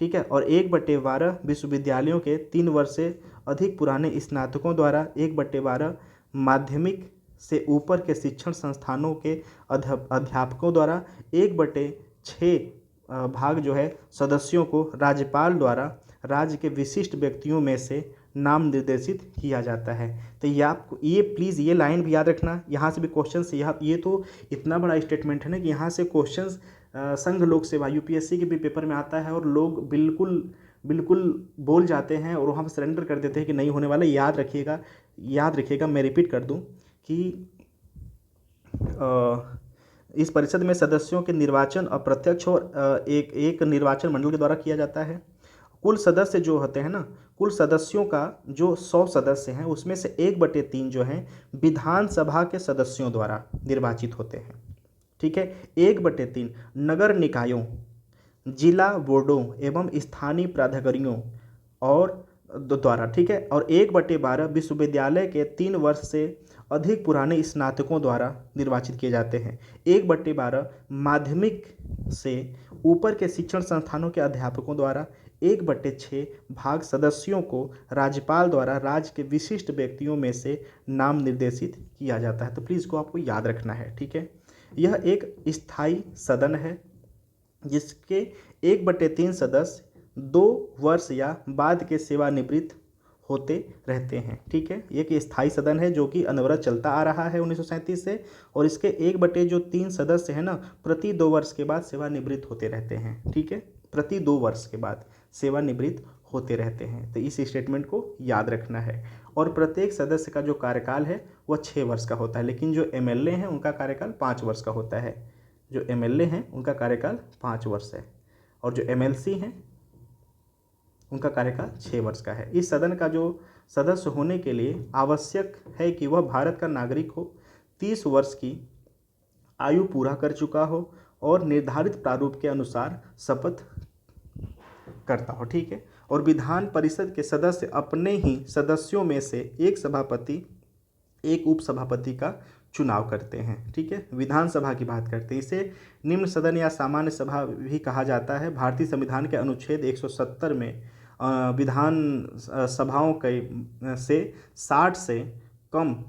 [SPEAKER 1] ठीक है, और 1/12 विश्वविद्यालयों के 3 वर्ष से अधिक पुराने स्नातकों द्वारा, 1/12 माध्यमिक से ऊपर के शिक्षण संस्थानों के अध्यापकों द्वारा, 1/6 भाग जो है सदस्यों को राज्यपाल द्वारा राज्य के विशिष्ट व्यक्तियों में से नाम निर्देशित किया जाता है। तो ये प्लीज़ ये लाइन भी याद रखना, यहाँ से भी क्वेश्चन से, ये तो इतना बड़ा स्टेटमेंट है ना कि यहाँ से क्वेश्चंस संघ लोक सेवा यूपीएससी के भी पेपर में आता है, और लोग बिल्कुल बोल जाते हैं और वहाँ पर सरेंडर कर देते हैं कि नहीं होने वाला। याद रखिएगा, मैं रिपीट कर दूँ कि इस परिषद में सदस्यों के निर्वाचन अप्रत्यक्ष और एक निर्वाचन मंडल के द्वारा किया जाता है। कुल सदस्य जो होते हैं ना, कुल सदस्यों का जो 100 सदस्य हैं उसमें से 1/3 जो हैं विधानसभा के सदस्यों द्वारा निर्वाचित होते हैं, ठीक है। 1/3 नगर निकायों, जिला बोर्डों एवं स्थानीय प्राधिकारियों और द्वारा, ठीक है, और 1/12 विश्वविद्यालय के 3 वर्ष से अधिक पुराने स्नातकों द्वारा निर्वाचित किए जाते हैं। 1/12 माध्यमिक से ऊपर के शिक्षण संस्थानों के अध्यापकों द्वारा, 1/6 भाग सदस्यों को राज्यपाल द्वारा राज्य के विशिष्ट व्यक्तियों में से नाम निर्देशित किया जाता है। तो प्लीज़ को आपको याद रखना है, ठीक है। यह एक स्थायी सदन है जिसके 1/3 सदस्य 2 वर्ष या बाद के सेवानिवृत्त होते रहते हैं, ठीक है। एक स्थायी सदन है जो कि अनवरत चलता आ रहा है 1937 से, और इसके 1/3 सदस्य हैं ना, प्रति 2 वर्ष के बाद सेवानिवृत्त होते रहते हैं, ठीक है। प्रति 2 वर्ष के बाद सेवानिवृत्त होते रहते हैं। तो इस स्टेटमेंट को याद रखना है। और प्रत्येक सदस्य का जो कार्यकाल है वह 6 वर्ष का होता है, लेकिन जो एमएलए हैं उनका कार्यकाल 5 वर्ष का होता है। जो एमएलए हैं उनका कार्यकाल 5 वर्ष है, और जो एमएलसी हैं उनका कार्यकाल 6 वर्ष का है। इस सदन का जो सदस्य होने के लिए आवश्यक है कि वह भारत का नागरिक हो, 30 वर्ष की आयु पूरा कर चुका हो और निर्धारित प्रारूप के अनुसार शपथ करता हो। ठीक है। और विधान परिषद के सदस्य अपने ही सदस्यों में से एक सभापति एक उपसभापति का चुनाव करते हैं। ठीक है। विधानसभा की बात करते हैं, इसे निम्न सदन या सामान्य सभा भी कहा जाता है। भारतीय संविधान के अनुच्छेद 170 में विधान सभाओं के से 60 से कम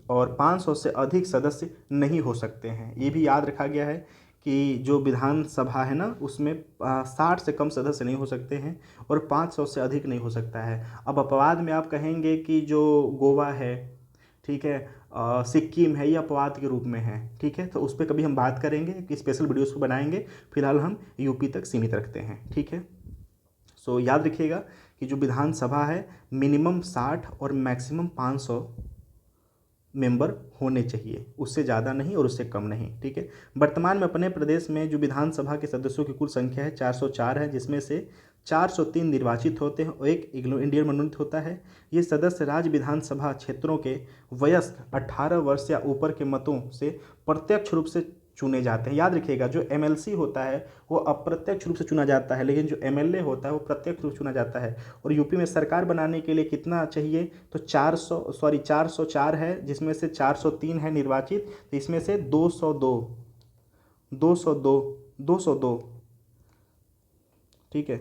[SPEAKER 1] और 500 से अधिक सदस्य नहीं हो सकते हैं। ये भी याद रखा गया है कि जो विधानसभा है ना, उसमें 60 से कम सदस्य नहीं हो सकते हैं और 500 से अधिक नहीं हो सकता है। अब अपवाद में आप कहेंगे कि जो गोवा है, ठीक है, सिक्किम है, ये अपवाद के रूप में है। ठीक है। तो उस पर कभी हम बात करेंगे कि स्पेशल वीडियोस को बनाएंगे। फिलहाल हम यूपी तक सीमित रखते हैं। ठीक है। सो याद रखिएगा कि जो विधानसभा है मिनिमम 60 और मैक्सिमम 500 मेंबर होने चाहिए, उससे ज़्यादा नहीं और उससे कम नहीं। ठीक है। वर्तमान में अपने प्रदेश में जो विधानसभा के सदस्यों की कुल संख्या है 404 है, जिसमें से 403 निर्वाचित होते हैं और एक एंग्लो इंडियन मनोनीत होता है। ये सदस्य राज्य विधानसभा क्षेत्रों के वयस्क 18 वर्ष या ऊपर के मतों से प्रत्यक्ष रूप से चुने जाते हैं। याद रखिएगा, जो एमएलसी होता है वो अप्रत्यक्ष रूप से चुना जाता है, लेकिन जो एमएलए होता है वो प्रत्यक्ष रूप से चुना जाता है। और यूपी में सरकार बनाने के लिए कितना चाहिए, तो 404 है, जिसमें से 403 है निर्वाचित, तो इसमें से 202 ठीक है,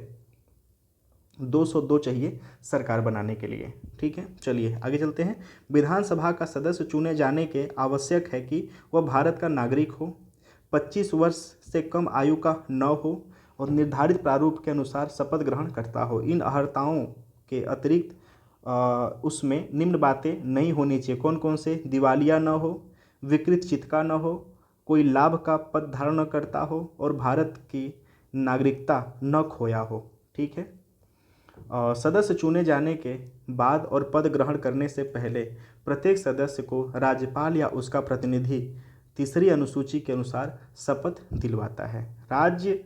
[SPEAKER 1] 202 चाहिए सरकार बनाने के लिए। ठीक है। चलिए आगे चलते हैं। विधानसभा का सदस्य चुने जाने के आवश्यक है कि वह भारत का नागरिक हो, 25 वर्ष से कम आयु का न हो और निर्धारित प्रारूप के अनुसार शपथ ग्रहण करता हो। इन अर्हताओं के अतिरिक्त उसमें निम्न बातें नहीं होनी चाहिए। कौन कौन से? दिवालिया न हो, विकृत चित्त का न हो, कोई लाभ का पद धारण न करता हो और भारत की नागरिकता न खोया हो। ठीक है। सदस्य चुने जाने के बाद और पद ग्रहण करने से पहले प्रत्येक सदस्य को राज्यपाल या उसका प्रतिनिधि तीसरी अनुसूची के अनुसार शपथ दिलवाता है। राज्य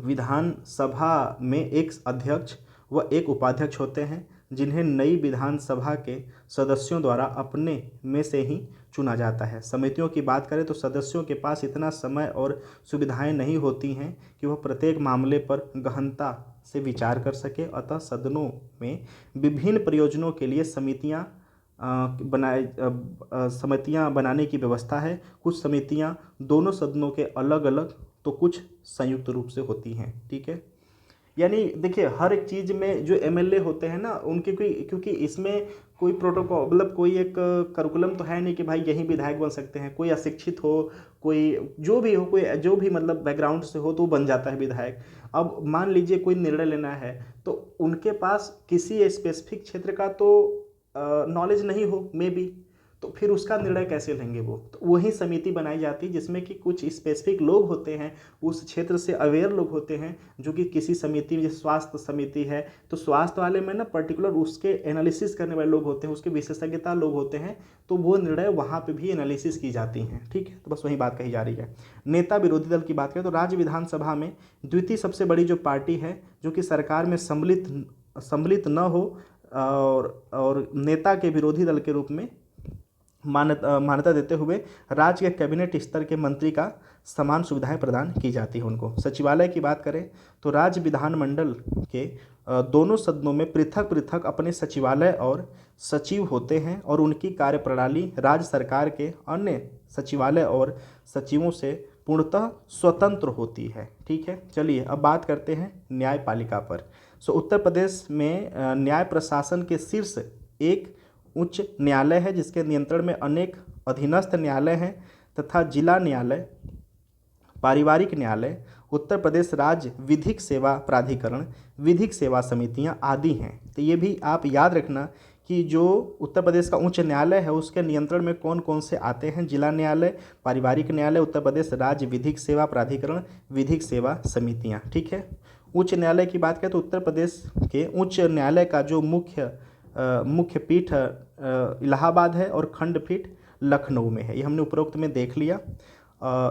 [SPEAKER 1] विधानसभा में एक अध्यक्ष व एक उपाध्यक्ष होते हैं, जिन्हें नई विधानसभा के सदस्यों द्वारा अपने में से ही चुना जाता है। समितियों की बात करें तो सदस्यों के पास इतना समय और सुविधाएं नहीं होती हैं कि वह प्रत्येक मामले पर गहनता से विचार कर सके। अतः सदनों में विभिन्न प्रयोजनों के लिए समितियां बनाने की व्यवस्था है। कुछ समितियां दोनों सदनों के अलग अलग तो कुछ संयुक्त रूप से होती हैं। ठीक है। यानी देखिए, हर एक चीज़ में जो एमएलए होते हैं ना, उनकी कोई, क्योंकि इसमें कोई प्रोटोकॉल मतलब कोई एक करिकुलम तो है नहीं कि भाई यही विधायक बन सकते हैं। कोई अशिक्षित हो, कोई जो भी हो, कोई जो भी मतलब बैकग्राउंड से हो तो वो बन जाता है विधायक। अब मान लीजिए कोई निर्णय लेना है तो उनके पास किसी स्पेसिफिक क्षेत्र का तो नॉलेज नहीं हो मे बी, तो फिर उसका निर्णय कैसे लेंगे वो? तो वही समिति बनाई जाती है जिसमें कि कुछ स्पेसिफिक लोग होते हैं, उस क्षेत्र से अवेयर लोग होते हैं, जो कि किसी समिति में, जैसे स्वास्थ्य समिति है तो स्वास्थ्य वाले में ना पर्टिकुलर उसके एनालिसिस करने वाले लोग होते हैं, उसके विशेषज्ञता लोग होते हैं, तो वो निर्णय वहाँ पे भी एनालिसिस की जाती हैं। ठीक है। तो बस वही बात कही जा रही है। नेता विरोधी दल की बात करें तो राज्य विधानसभा में द्वितीय सबसे बड़ी जो पार्टी है, जो कि सरकार में सम्मिलित न हो और नेता के विरोधी दल के रूप में मान्यता देते हुए राज्य के कैबिनेट स्तर के मंत्री का समान सुविधाएं प्रदान की जाती हैं उनको। सचिवालय की बात करें तो राज्य विधानमंडल के दोनों सदनों में पृथक पृथक अपने सचिवालय और सचिव होते हैं और उनकी कार्यप्रणाली राज्य सरकार के अन्य सचिवालय और सचिवों से पूर्णतः स्वतंत्र होती है। ठीक है। चलिए अब बात करते हैं न्यायपालिका पर। उत्तर प्रदेश में न्याय प्रशासन के शीर्ष एक उच्च न्यायालय है, जिसके नियंत्रण में अनेक अधीनस्थ न्यायालय हैं तथा जिला न्यायालय, पारिवारिक न्यायालय, उत्तर प्रदेश राज्य विधिक सेवा प्राधिकरण, विधिक सेवा समितियां आदि हैं। तो ये भी आप याद रखना कि जो उत्तर प्रदेश का उच्च न्यायालय है उसके नियंत्रण में कौन कौन से आते हैं। जिला न्यायालय, पारिवारिक न्यायालय, उत्तर प्रदेश राज्य विधिक सेवा प्राधिकरण, विधिक सेवा समितियाँ। ठीक है। उच्च न्यायालय की बात करें तो उत्तर प्रदेश के उच्च न्यायालय का जो मुख्य पीठ इलाहाबाद है और खंडपीठ लखनऊ में है। ये हमने उपरोक्त में देख लिया।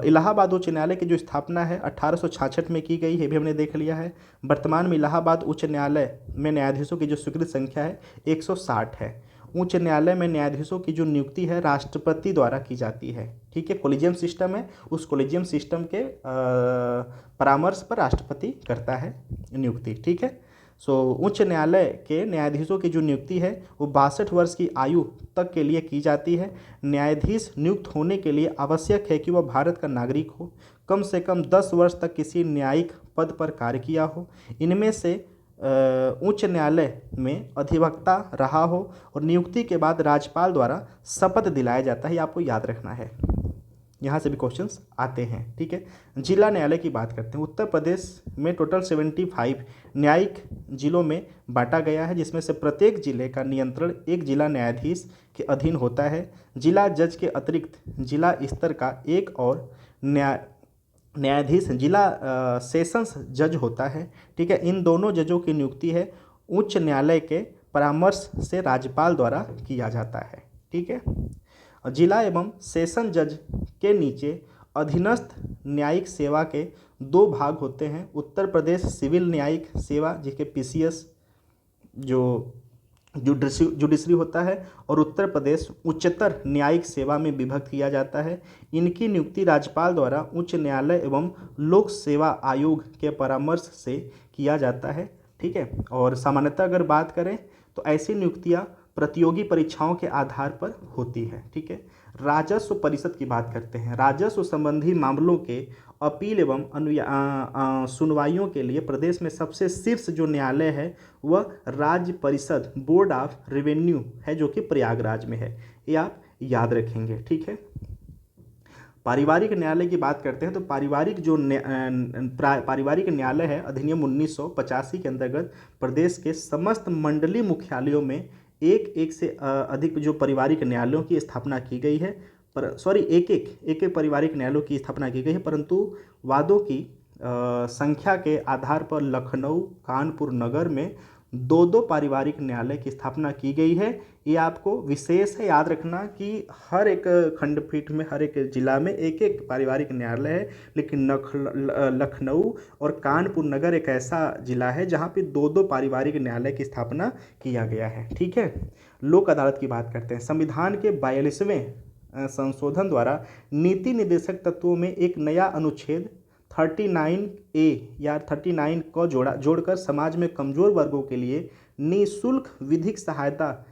[SPEAKER 1] इलाहाबाद उच्च न्यायालय की जो स्थापना है 1866 में की गई है, भी हमने देख लिया है। वर्तमान में इलाहाबाद उच्च न्यायालय में न्यायाधीशों की जो स्वीकृत संख्या है 160 है उच्च न्यायालय में न्यायाधीशों की जो नियुक्ति है राष्ट्रपति द्वारा की जाती है। ठीक है, कोलिजियम सिस्टम है, उस कोलिजियम सिस्टम के परामर्श पर राष्ट्रपति करता है नियुक्ति। ठीक है, उच्च न्यायालय के न्यायाधीशों की जो नियुक्ति है वो 62 वर्ष की आयु तक के लिए की जाती है। न्यायाधीश नियुक्त होने के लिए आवश्यक है कि वह भारत का नागरिक हो, कम से कम 10 वर्ष तक किसी न्यायिक पद पर कार्य किया हो, इनमें से उच्च न्यायालय में अधिवक्ता रहा हो और नियुक्ति के बाद राज्यपाल द्वारा शपथ दिलाया जाता है। ये आपको याद रखना है, यहाँ से भी क्वेश्चंस आते हैं। ठीक है, जिला न्यायालय की बात करते हैं। उत्तर प्रदेश में टोटल 75 न्यायिक जिलों में बांटा गया है, जिसमें से प्रत्येक जिले का नियंत्रण एक जिला न्यायाधीश के अधीन होता है। जिला जज के अतिरिक्त जिला स्तर का एक और न्यायाधीश जिला सेशंस जज होता है। ठीक है, इन दोनों जजों की नियुक्ति है उच्च न्यायालय के परामर्श से राज्यपाल द्वारा किया जाता है। ठीक है, जिला एवं सेशन जज के नीचे अधीनस्थ न्यायिक सेवा के 2 भाग होते हैं। उत्तर प्रदेश सिविल न्यायिक सेवा जिसके पीसीएस जो जुडिशरी होता है, और उत्तर प्रदेश उच्चतर न्यायिक सेवा में विभक्त किया जाता है। इनकी नियुक्ति राज्यपाल द्वारा उच्च न्यायालय एवं लोक सेवा आयोग के परामर्श से किया जाता है। ठीक है, और सामान्यतः अगर बात करें तो ऐसी नियुक्तियां प्रतियोगी परीक्षाओं के आधार पर होती है। ठीक है, राजस्व परिषद की बात करते हैं। राजस्व संबंधी मामलों के अपील एवं सुनवाइयों के लिए प्रदेश में सबसे शीर्ष जो न्यायालय है वह राज्य परिषद बोर्ड ऑफ रेवेन्यू है, जो कि प्रयागराज में है। ये आप याद रखेंगे। ठीक है, पारिवारिक न्यायालय की बात करते हैं तो पारिवारिक न्यायालय है अधिनियम 1985 के अंतर्गत प्रदेश के समस्त मंडलीय मुख्यालयों में एक से अधिक जो पारिवारिक न्यायालयों की स्थापना की गई है। एक पारिवारिक न्यायालयों की स्थापना की गई है, परंतु वादों की संख्या के आधार पर लखनऊ, कानपुर नगर में 2 पारिवारिक न्यायालय की स्थापना की गई है। ये आपको विशेष है याद रखना कि हर एक खंडपीठ में, हर एक जिला में एक पारिवारिक न्यायालय है, लेकिन लखनऊ और कानपुर नगर एक ऐसा जिला है जहाँ पे 2 पारिवारिक न्यायालय की स्थापना किया गया है। ठीक है, लोक अदालत की बात करते हैं। संविधान के 42वें संशोधन द्वारा नीति निर्देशक तत्वों में एक नया अनुच्छेद 39A या 39 को जोड़कर समाज में कमजोर वर्गों के लिए निःशुल्क विधिक सहायता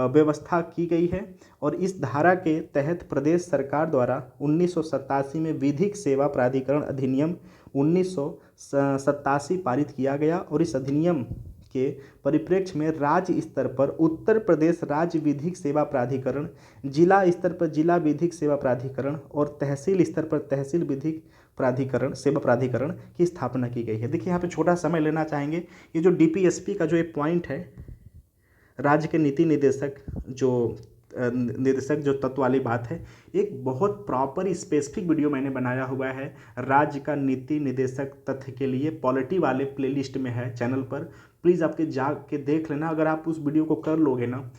[SPEAKER 1] व्यवस्था की गई है, और इस धारा के तहत प्रदेश सरकार द्वारा 1987 में विधिक सेवा प्राधिकरण अधिनियम 1987 पारित किया गया, और इस अधिनियम के परिप्रेक्ष्य में राज्य स्तर पर उत्तर प्रदेश राज्य विधिक सेवा प्राधिकरण, जिला स्तर पर जिला विधिक सेवा प्राधिकरण और तहसील स्तर पर तहसील विधिक सेवा प्राधिकरण की स्थापना की गई है। देखिए यहाँ पे छोटा समय लेना चाहेंगे। ये जो डीपीएसपी का जो एक पॉइंट है, राज्य के नीति निर्देशक जो तत्व वाली बात है, एक बहुत प्रॉपर स्पेसिफिक वीडियो मैंने बनाया हुआ है राज्य का नीति निर्देशक तथ्य के लिए, पॉलिटी वाले प्लेलिस्ट में है चैनल पर। प्लीज़ आपके जा के देख लेना। अगर आप उस वीडियो को कर लोगे ना,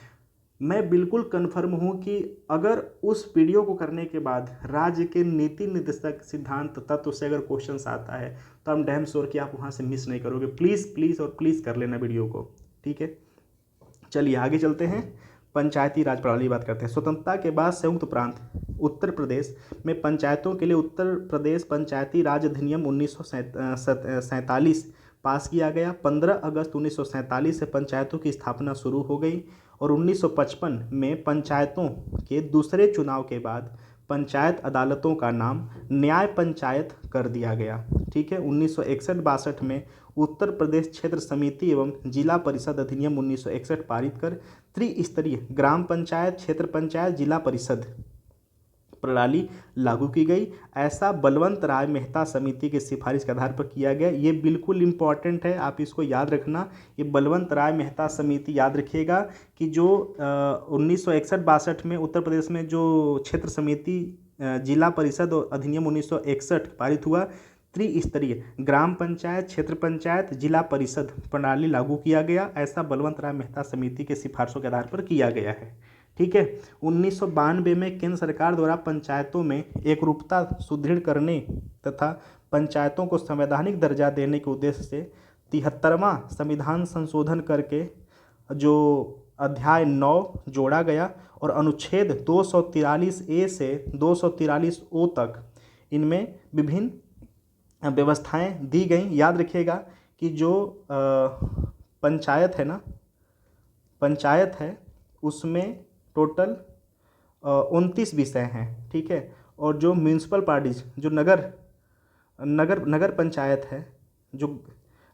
[SPEAKER 1] मैं बिल्कुल कन्फर्म हूँ कि अगर उस वीडियो को करने के बाद राज्य के नीति निर्देशक सिद्धांत तत्व से अगर क्वेश्चंस आता है तो I'm डैम श्योर कि आप वहाँ से मिस नहीं करोगे। प्लीज़ और प्लीज़ कर लेना वीडियो को। ठीक है, चलिए आगे चलते हैं। पंचायती राज प्रणाली की बात करते हैं। स्वतंत्रता के बाद संयुक्त प्रांत उत्तर प्रदेश में पंचायतों के लिए उत्तर प्रदेश पंचायती राज अधिनियम 1947 पास किया गया। 15 अगस्त 1947 से पंचायतों की स्थापना शुरू हो गई, और 1955 में पंचायतों के दूसरे चुनाव के बाद पंचायत अदालतों का नाम न्याय पंचायत कर दिया गया। ठीक है, 1961-62 में उत्तर प्रदेश क्षेत्र समिति एवं जिला परिषद अधिनियम 1961 पारित कर त्रिस्तरीय ग्राम पंचायत, क्षेत्र पंचायत, जिला परिषद प्रणाली लागू की गई। ऐसा बलवंत राय मेहता समिति की सिफारिश के आधार पर किया गया। ये बिल्कुल इम्पॉर्टेंट है, आप इसको याद रखना। ये बलवंत राय मेहता समिति याद रखिएगा कि जो 1961-62 में उत्तर प्रदेश में जो क्षेत्र समिति, जिला परिषद और अधिनियम 1961 पारित हुआ, त्रिस्तरीय ग्राम पंचायत, क्षेत्र पंचायत, जिला परिषद प्रणाली लागू किया गया। ऐसा बलवंत राय मेहता समिति के सिफारिशों के आधार पर किया गया है। ठीक है, 1992 में केंद्र सरकार द्वारा पंचायतों में एकरूपता सुदृढ़ करने तथा पंचायतों को संवैधानिक दर्जा देने के उद्देश्य से 73वां संविधान संशोधन करके जो अध्याय 9 जोड़ा गया और अनुच्छेद 243 ए से 243 ओ तक इनमें विभिन्न व्यवस्थाएं दी गई। याद रखिएगा कि जो पंचायत है ना, पंचायत है उसमें टोटल 29 विषय हैं, ठीक है। और जो म्यूनसिपल पार्टीज, जो नगर पंचायत है, जो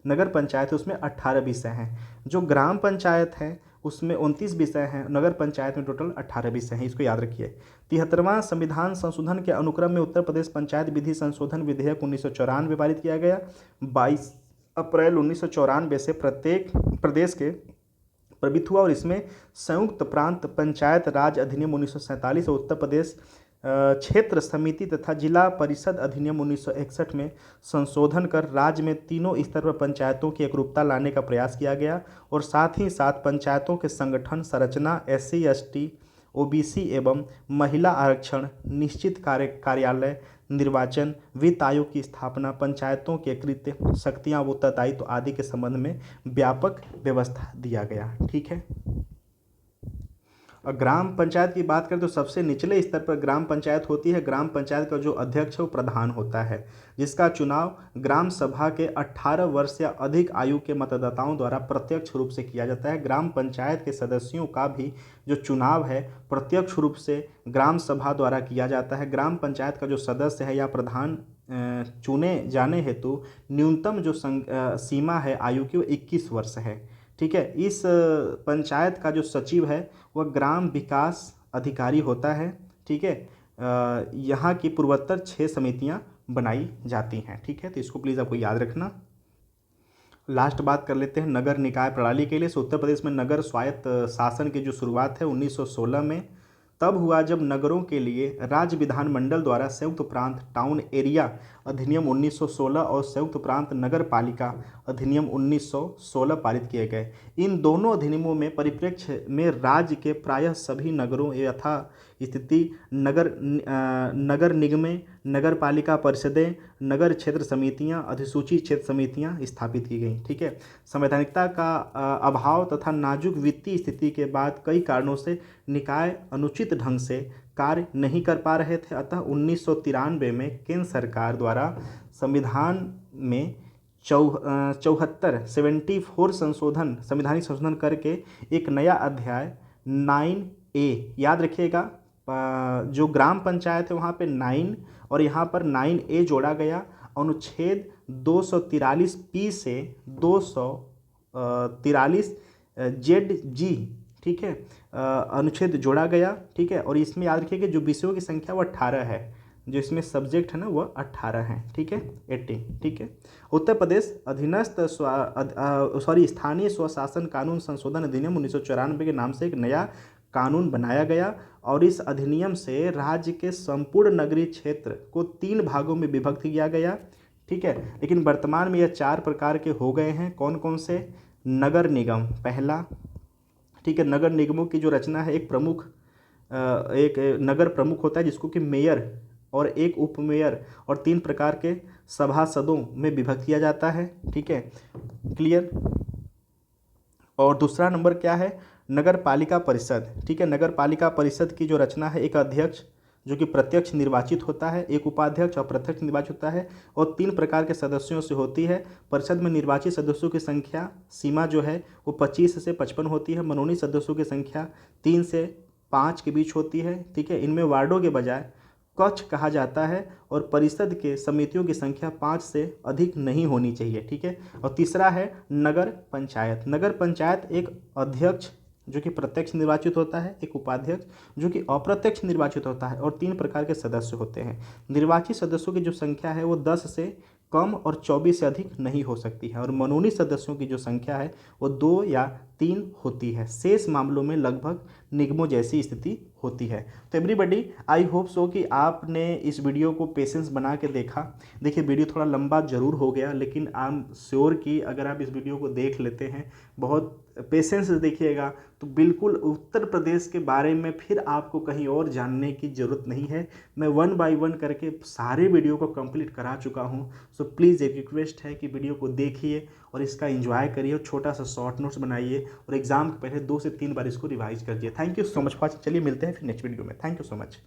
[SPEAKER 1] नगर पंचायत है उसमें 18 विषय हैं। जो ग्राम पंचायत है उसमें 29 विषय हैं, नगर पंचायत में टोटल 18 विषय हैं, इसको याद रखिए। 73वां संविधान संशोधन के अनुक्रम में उत्तर प्रदेश पंचायत विधि संशोधन विधेयक 1994 पारित किया गया। 22 अप्रैल 1994 से प्रत्येक प्रदेश के प्रवृत्त हुआ और इसमें संयुक्त प्रांत पंचायत राज अधिनियम 1947 और उत्तर प्रदेश क्षेत्र समिति तथा जिला परिषद अधिनियम 1961 में संशोधन कर राज्य में तीनों स्तर पर पंचायतों की एकरूपता लाने का प्रयास किया गया और साथ ही साथ पंचायतों के संगठन संरचना, SC ST OBC एवं महिला आरक्षण, निश्चित कार्यालय, निर्वाचन, वित्त आयोग की स्थापना, पंचायतों के कृत्य, शक्तियाँ व उत्तरदायित्व आदि के संबंध में व्यापक व्यवस्था दिया गया, ठीक है। और ग्राम पंचायत की बात करें तो सबसे निचले स्तर पर ग्राम पंचायत होती है। ग्राम पंचायत का जो अध्यक्ष है वो प्रधान होता है, जिसका चुनाव ग्राम सभा के 18 वर्ष या अधिक आयु के मतदाताओं द्वारा प्रत्यक्ष रूप से किया जाता है। ग्राम पंचायत के सदस्यों का भी जो चुनाव है प्रत्यक्ष रूप से ग्राम सभा द्वारा किया जाता है। ग्राम पंचायत का जो सदस्य है या प्रधान चुने जाने हेतु न्यूनतम जो सीमा है आयु की वो 21 वर्ष है, ठीक है। इस पंचायत का जो सचिव है वह ग्राम विकास अधिकारी होता है, ठीक है। यहाँ की पूर्वोत्तर 6 समितियाँ बनाई जाती हैं, ठीक है। तो इसको प्लीज़ आपको याद रखना। लास्ट बात कर लेते हैं नगर निकाय प्रणाली के लिए। उत्तर प्रदेश में नगर स्वायत्त शासन की जो शुरुआत है 1916 में तब हुआ जब नगरों के लिए राज्य विधानमंडल द्वारा संयुक्त प्रांत टाउन एरिया अधिनियम 1916 और संयुक्त प्रांत नगर पालिका अधिनियम 1916 पारित किए गए। इन दोनों अधिनियमों में परिप्रेक्ष्य में राज्य के प्रायः सभी नगरों यथा स्थिति नगर निगमें, नगर पालिका परिषदें, नगर क्षेत्र समितियां, अधिसूचित क्षेत्र समितियां स्थापित की गई, ठीक है। संवैधानिकता का अभाव तथा नाजुक वित्तीय स्थिति के बाद कई कारणों से निकाय अनुचित ढंग से कार्य नहीं कर पा रहे थे। अतः 1993 में केंद्र सरकार द्वारा संविधान में 74 संवैधानिक संशोधन करके एक नया अध्याय 9A, याद रखिएगा जो ग्राम पंचायत है वहाँ पे 9 और यहाँ पर 9A जोड़ा गया। अनुच्छेद 243P से 243 ZG, ठीक है, अनुच्छेद जोड़ा गया, ठीक है। और इसमें याद रखिए कि जो विषयों की संख्या वो 18 है, जो इसमें सब्जेक्ट है ना वो 18 हैं, ठीक है, 18, ठीक है। उत्तर प्रदेश अधीनस्थ स्थानीय स्वशासन कानून संशोधन अधिनियम 1994 के नाम से एक नया कानून बनाया गया और इस अधिनियम से राज्य के संपूर्ण नगरीय क्षेत्र को 3 भागों में विभक्त किया गया, ठीक है। लेकिन वर्तमान में यह 4 प्रकार के हो गए हैं। कौन कौन से? नगर निगम पहला, ठीक है। नगर निगमों की जो रचना है एक नगर प्रमुख होता है जिसको कि मेयर और एक उप मेयर और 3 प्रकार के सभासदों में विभक्त किया जाता है, ठीक है, क्लियर। और दूसरा नंबर क्या है? नगर पालिका परिषद, ठीक है। नगर पालिका परिषद की जो रचना है एक अध्यक्ष जो कि प्रत्यक्ष निर्वाचित होता है, एक उपाध्यक्ष अप्रत्यक्ष निर्वाचित होता है और 3 प्रकार के सदस्यों से होती है। परिषद में निर्वाचित सदस्यों की संख्या सीमा जो है वो 25 से 55 होती है। मनोनीत सदस्यों की संख्या 3 से 5 के बीच होती है, ठीक है। इनमें वार्डों के बजाय कक्ष कहा जाता है और परिषद के समितियों की संख्या 5 से अधिक नहीं होनी चाहिए, ठीक है। और तीसरा है नगर पंचायत। नगर पंचायत एक अध्यक्ष जो कि प्रत्यक्ष निर्वाचित होता है, एक उपाध्यक्ष जो कि अप्रत्यक्ष निर्वाचित होता है और 3 प्रकार के सदस्य होते हैं। निर्वाचित सदस्यों की जो संख्या है वो 10 से कम और 24 से अधिक नहीं हो सकती है और मनोनीत सदस्यों की जो संख्या है वो 2 या 3 होती है। शेष मामलों में लगभग निगमों जैसी स्थिति होती है। तो एवरीबॉडी, आई होप सो कि आपने इस वीडियो को पेशेंस बना के देखा। देखिए वीडियो थोड़ा लंबा ज़रूर हो गया, लेकिन आई एम श्योर कि अगर आप इस वीडियो को देख लेते हैं, बहुत पेशेंस से देखिएगा, तो बिल्कुल उत्तर प्रदेश के बारे में फिर आपको कहीं और जानने की ज़रूरत नहीं है। मैं 1 बाय 1 करके सारे वीडियो को कंप्लीट करा चुका हूँ। सो प्लीज़ एक रिक्वेस्ट है कि वीडियो को देखिए और इसका एंजॉय करिए और छोटा सा शॉर्ट नोट्स बनाइए लीजिए और एग्ज़ाम के पहले 2 से 3 बार इसको रिवाइज़ कर लीजिए। Thank you so much for watching. चलिए मिलते हैं फिर नेक्स्ट वीडियो में। Thank you so much.